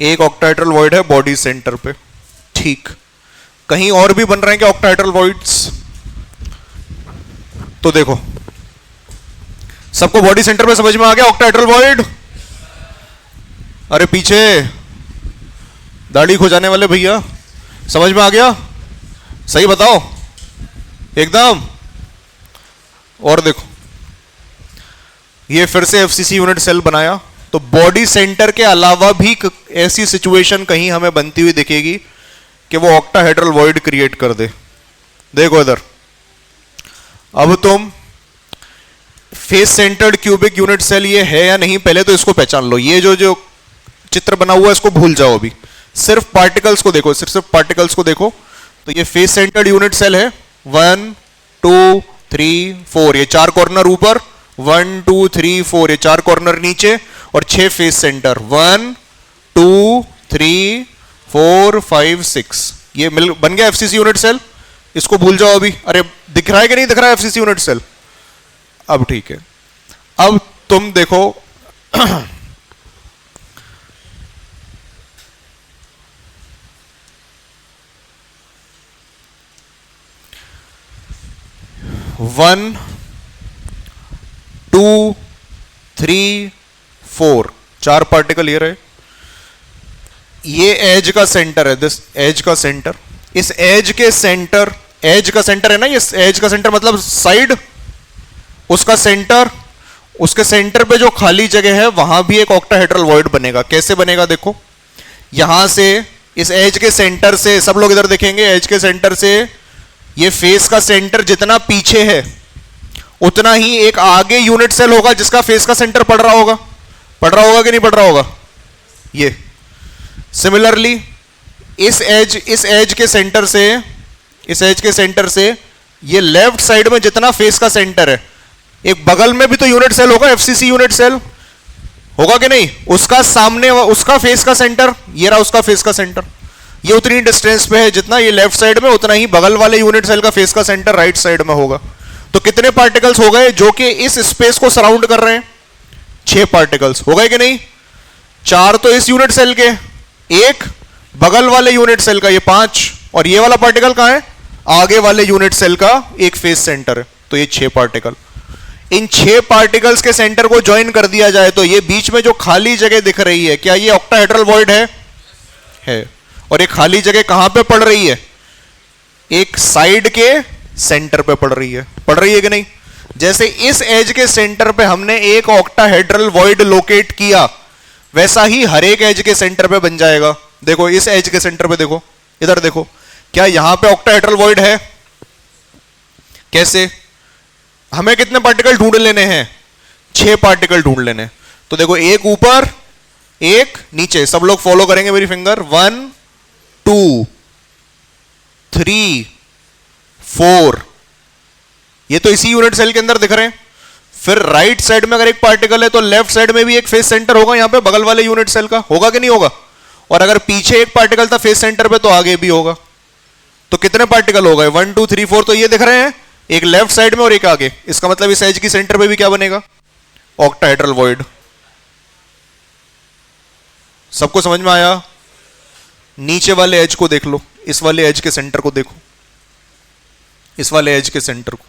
एक ऑक्टाहेड्रल वॉइड है बॉडी सेंटर पे, ठीक। कहीं और भी बन रहे हैं क्या ऑक्टाहेड्रल वॉइड्स, तो देखो सबको बॉडी सेंटर पे समझ में आ गया ऑक्टाहेड्रल वॉइड। अरे पीछे दाढ़ी खुजाने वाले भैया, समझ में आ गया, सही बताओ एकदम। और देखो ये फिर से एफसीसी यूनिट सेल बनाया, तो बॉडी सेंटर के अलावा भी ऐसी सिचुएशन कहीं हमें बनती हुई दिखेगी कि वो ऑक्टाहेड्रल वॉइड क्रिएट कर दे। देखो इधर, अब तुम face centred cubic unit cell ये है या नहीं, पहले तो इसको पहचान लो। ये जो चित्र बना हुआ है इसको भूल जाओ, अभी सिर्फ पार्टिकल्स को देखो, सिर्फ पार्टिकल्स को देखो। तो ये फेस सेंटर्ड यूनिट सेल है, 1 2 3 4, ये 4 कॉर्नर ऊपर, 1 2 3 4, ये 4 कॉर्नर नीचे, और 6 फेस सेंटर, 1 2 3 4 5 6, ये मिल बन गया एफसीसी यूनिट सेल। इसको भूल जाओ अभी। अरे दिख रहा है कि नहीं दिख रहा है एफसीसी यूनिट सेल? अब ठीक है। अब तुम देखो वन 2 3 4, 4 पार्टिकल ये रहे। ये एज का सेंटर है, दिस एज का सेंटर। इस एज के सेंटर, एज का सेंटर है ना, ये एज का सेंटर मतलब साइड, उसका सेंटर, उसके सेंटर पे जो खाली जगह है वहां भी एक ऑक्टाहेड्रल वॉइड बनेगा। कैसे बनेगा देखो, यहां से इस एज के सेंटर से, सब लोग इधर देखेंगे, एज के सेंटर से ये फेस का सेंटर जितना पीछे है उतना ही एक आगे यूनिट सेल होगा जिसका फेस का सेंटर पड़ रहा होगा। पड़ रहा होगा कि नहीं पड़ रहा होगा? ये सिमिलरली इस एज के सेंटर से, इस एज के सेंटर से ये लेफ्ट साइड में जितना फेस का सेंटर है, एक बगल में भी तो यूनिट सेल होगा, एफसीसी यूनिट सेल होगा कि नहीं? उसका सामने, उसका फेस का सेंटर, ये रहा उसका फेस का सेंटर, ये उतनी डिस्टेंस पे है जितना ये लेफ्ट साइड में, उतना ही बगल वाले यूनिट सेल का फेस का सेंटर राइट साइड में होगा। तो कितने पार्टिकल्स हो गए जो कि इस स्पेस को सराउंड कर रहे हैं? 6 पार्टिकल्स हो गए कि नहीं? 4 तो इस यूनिट सेल के, एक बगल वाले यूनिट सेल का, ये 5, और ये वाला पार्टिकल कहां है? आगे वाले यूनिट सेल का एक फेस सेंटर है। तो ये 6 पार्टिकल, इन 6 पार्टिकल्स के सेंटर को ज्वाइन कर दिया जाए तो ये बीच में जो खाली जगह दिख रही है, क्या ये ऑक्टाहेड्रल वॉइड है? और ये खाली जगह कहां पे पड़ रही है? एक साइड के सेंटर पे पड़ रही है कि नहीं? जैसे इस एज के सेंटर पे हमने एक ऑक्टाहेड्रल वॉइड लोकेट किया, वैसा ही हर एक एज के सेंटर पे बन जाएगा। देखो इस एज के सेंटर पे देखो, इधर देखो, क्या यहां पे ऑक्टाहेड्रल वॉइड है? कैसे? हमें कितने पार्टिकल ढूंढ लेने हैं? 6 पार्टिकल ढूंढ लेने। तो देखो एक ऊपर एक नीचे, सब लोग फॉलो करेंगे मेरी फिंगर, 1 2 3 4, ये तो इसी यूनिट सेल के अंदर दिख रहे हैं। फिर राइट साइड में अगर एक पार्टिकल है तो लेफ्ट साइड में भी एक फेस सेंटर होगा यहां पे बगल वाले यूनिट सेल का, होगा कि नहीं होगा? और अगर पीछे एक पार्टिकल था फेस सेंटर पे तो आगे भी होगा। तो कितने पार्टिकल हो गए? 1 2 3 4, तो ये दिख रहे हैं, एक लेफ्ट साइड में और एक आगे। इसका मतलब इस एज की सेंटर पे भी क्या बनेगा? Octahedral void. सबको समझ में आया? नीचे वाले एज को देख लो, इस वाले एज के सेंटर को देखो, इस वाले एज के सेंटर को,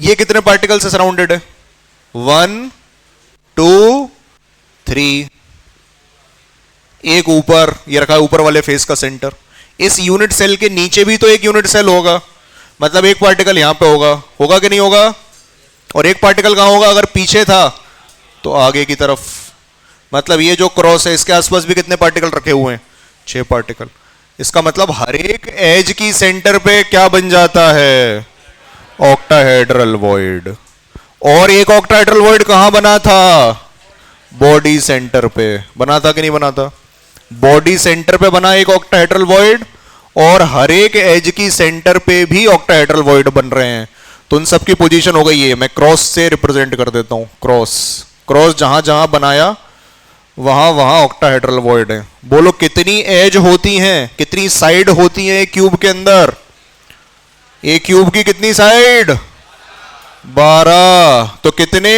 ये कितने पार्टिकल से सराउंडेड है? 1 2 3, एक ऊपर, ये रखा है ऊपर वाले फेस का सेंटर। इस यूनिट सेल के नीचे भी तो एक यूनिट सेल होगा, मतलब एक पार्टिकल यहां पे होगा कि नहीं होगा? और एक पार्टिकल कहां होगा? अगर पीछे था तो आगे की तरफ, मतलब ये जो क्रॉस है इसके आसपास भी कितने पार्टिकल रखे हुए हैं? 6 पार्टिकल। इसका मतलब हर एक एज की सेंटर पे क्या बन जाता है? Octahedral void. और एक ऑक्टाहेड्रल वॉइड कहां बना था? बॉडी सेंटर पे बना था कि नहीं बना था? बॉडी सेंटर पे बना एक ऑक्टाहेड्रल वॉइड, और हर एक एज की सेंटर पे भी ऑक्टाहेड्रल वॉइड बन रहे हैं। तो उन सबकी पोजीशन हो गई है, मैं क्रॉस से रिप्रेजेंट कर देता हूं। क्रॉस जहां जहां बनाया वहां वहां ऑक्टाहेड्रल वॉइड है। बोलो कितनी एज होती हैं, कितनी साइड होती हैं एक क्यूब के अंदर? एक क्यूब की कितनी साइड? 12। तो कितने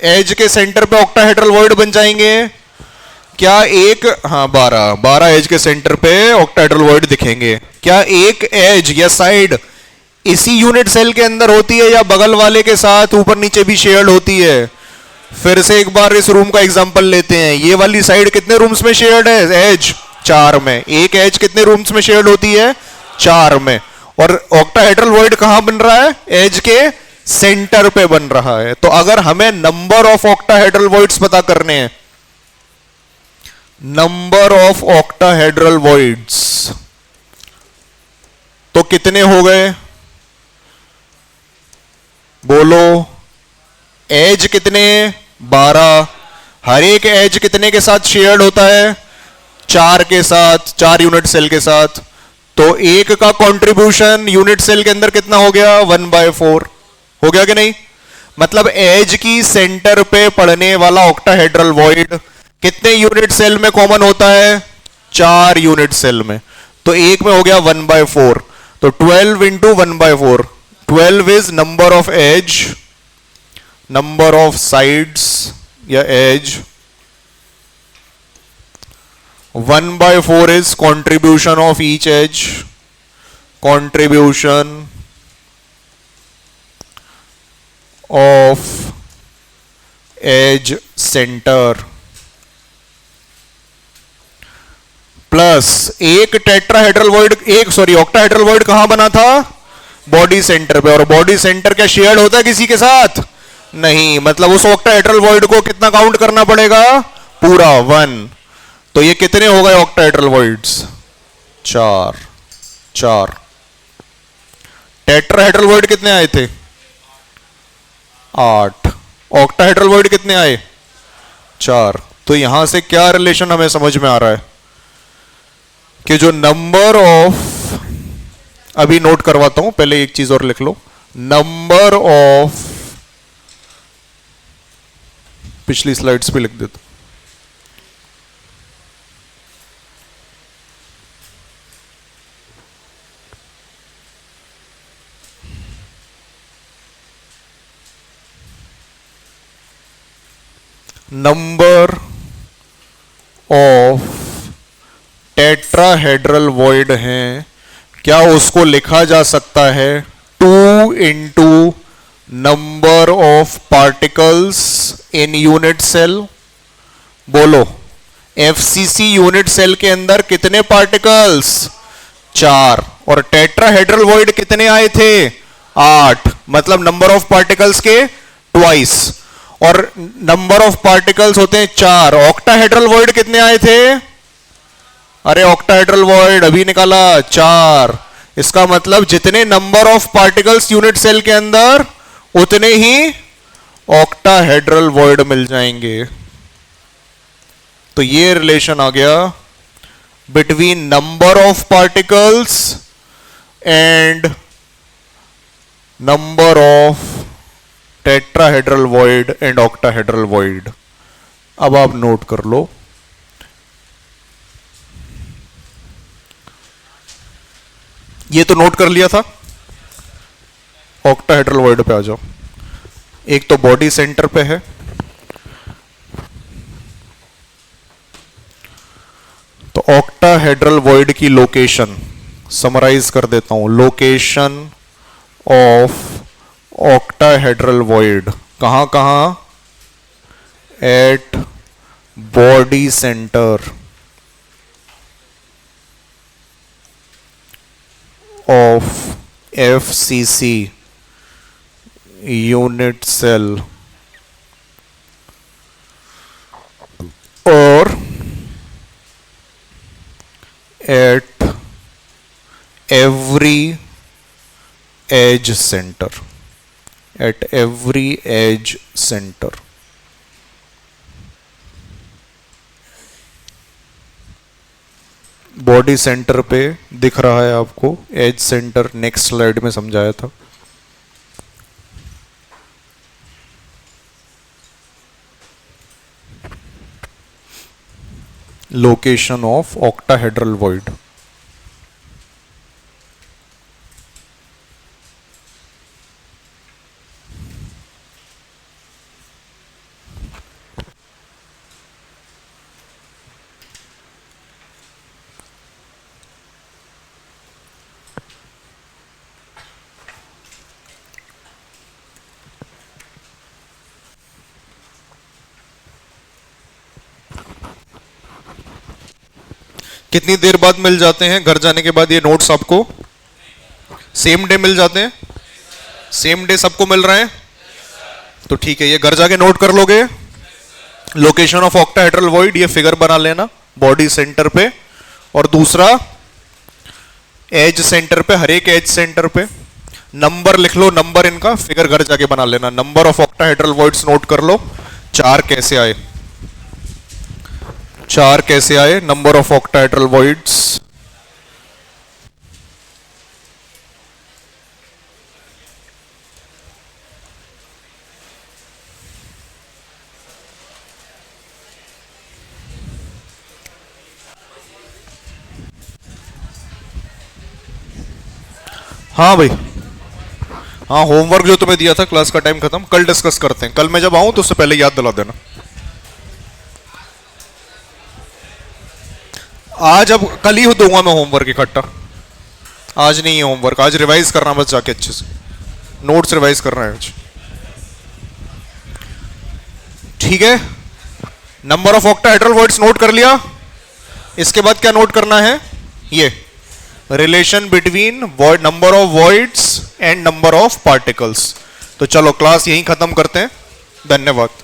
एज के सेंटर पे ऑक्टाहेड्रल वॉइड बन जाएंगे? क्या एक, हाँ 12 एज के सेंटर पे ऑक्टाहेड्रल वॉइड दिखेंगे। क्या एक एज या साइड इसी यूनिट सेल के अंदर होती है या बगल वाले के साथ ऊपर नीचे भी शेयर्ड होती है? फिर से एक बार इस रूम का एग्जांपल लेते हैं। ये वाली साइड कितने रूम्स में शेयर्ड है? एज 4 में। एक एज कितने रूम्स में शेयर्ड होती है? 4 में। और ऑक्टाहेड्रल वॉइड कहां बन रहा है? एज के सेंटर पे बन रहा है। तो अगर हमें नंबर ऑफ ऑक्टाहेड्रल वॉइड्स पता करने हैं, नंबर ऑफ ऑक्टाहेड्रल वॉइड्स, तो कितने हो गए? बोलो, एज कितने? 12। हर एक एज कितने के साथ शेयर्ड होता है? 4 के साथ, 4 यूनिट सेल के साथ। तो एक का कंट्रीब्यूशन यूनिट सेल के अंदर कितना हो गया? 1/4 हो गया कि नहीं? मतलब एज की सेंटर पे पड़ने वाला ऑक्टाहेड्रल वॉइड कितने यूनिट सेल में कॉमन होता है? 4 यूनिट सेल में। तो एक में हो गया 1/4। तो 12 into 1/4, 12 is number of edge, number of sides या edge, 1/4 is contribution of each edge, contribution of edge center plus एक टेट्राहेड्रल वॉइड, एक सॉरी ऑक्टाहेड्रल वॉइड कहां बना था? बॉडी सेंटर पे। और बॉडी सेंटर क्या शेयर्ड होता है किसी के साथ? नहीं। मतलब उस ऑक्टाहेड्रल वॉइड को कितना काउंट करना पड़ेगा? पूरा 1। तो ये कितने हो गए ऑक्टाहेड्रल वॉइड्स? 4। टेट्राहेड्रल वॉइड कितने आए थे? 8। ऑक्टाहेड्रल वॉइड कितने आए? 4। तो यहां से क्या रिलेशन हमें समझ में आ रहा है कि जो नंबर ऑफ, अभी नोट करवाता हूं, पहले एक चीज और लिख लो। नंबर ऑफ, पिछली स्लाइड्स पे लिख देता, नंबर ऑफ टेट्राहेड्रल वॉइड हैं, क्या उसको लिखा जा सकता है 2 into number of particles in unit cell? बोलो, एफसीसी यूनिट सेल के अंदर कितने पार्टिकल्स? 4। और टेट्राहेड्रल वॉइड कितने आए थे? 8। मतलब नंबर ऑफ पार्टिकल्स के ट्वाइस। और नंबर ऑफ पार्टिकल्स होते हैं 4। ऑक्टाहेड्रल वॉइड कितने आए थे? अरे ऑक्टाहेड्रल वॉइड अभी निकाला, 4। इसका मतलब जितने number of particles unit cell के अंदर उतने ही ऑक्टाहेड्रल वॉइड मिल जाएंगे। तो ये रिलेशन आ गया between number of particles and number of tetrahedral void and octahedral void. अब आप नोट कर लो, ये तो नोट कर लिया था। ऑक्टाहेड्रल वॉइड पे आ जाओ। एक तो बॉडी सेंटर पे है, तो ऑक्टाहेड्रल वॉइड की लोकेशन समराइज कर देता हूं। लोकेशन ऑफ ऑक्टाहेड्रल वॉइड कहां कहां? At body centre of FCC unit cell or at every edge center, at every edge center। Body centre पे दिख रहा है आपको, एज सेंटर नेक्स्ट स्लाइड में समझाया था। Location of octahedral void. कितनी देर बाद मिल जाते हैं घर जाने के बाद ये नोट्स आपको? सेम डे मिल जाते हैं? सेम डे सबको मिल रहे हैं? तो ठीक है, ये घर जाके नोट कर लोगे। लोकेशन ऑफ ऑक्टाहेड्रल वॉइड, ये फिगर बना लेना बॉडी सेंटर पे, और दूसरा एज सेंटर पे, हर एक एज सेंटर पे नंबर लिख लो, नंबर इनका फिगर घर जाके बना लेना। Number of octahedral voids note कर लो, चार कैसे आए, चार कैसे आए, नंबर ऑफ ऑक्टाहेड्रल वॉइड्स। हाँ भाई, हाँ होमवर्क जो तुम्हें दिया था, क्लास का टाइम खत्म, कल डिस्कस करते हैं। कल मैं जब आऊं तो उससे पहले याद दिला देना। आज अब कल ही दूंगा मैं होमवर्क इकट्ठा, आज नहीं है होमवर्क। आज रिवाइज करना बस जाके अच्छे से, नोट्स रिवाइज करना है आज। ठीक है, number of octahedral words note कर लिया। इसके बाद क्या नोट करना है, ये relation between number of voids and number of particles. तो चलो क्लास यहीं खत्म करते हैं, धन्यवाद।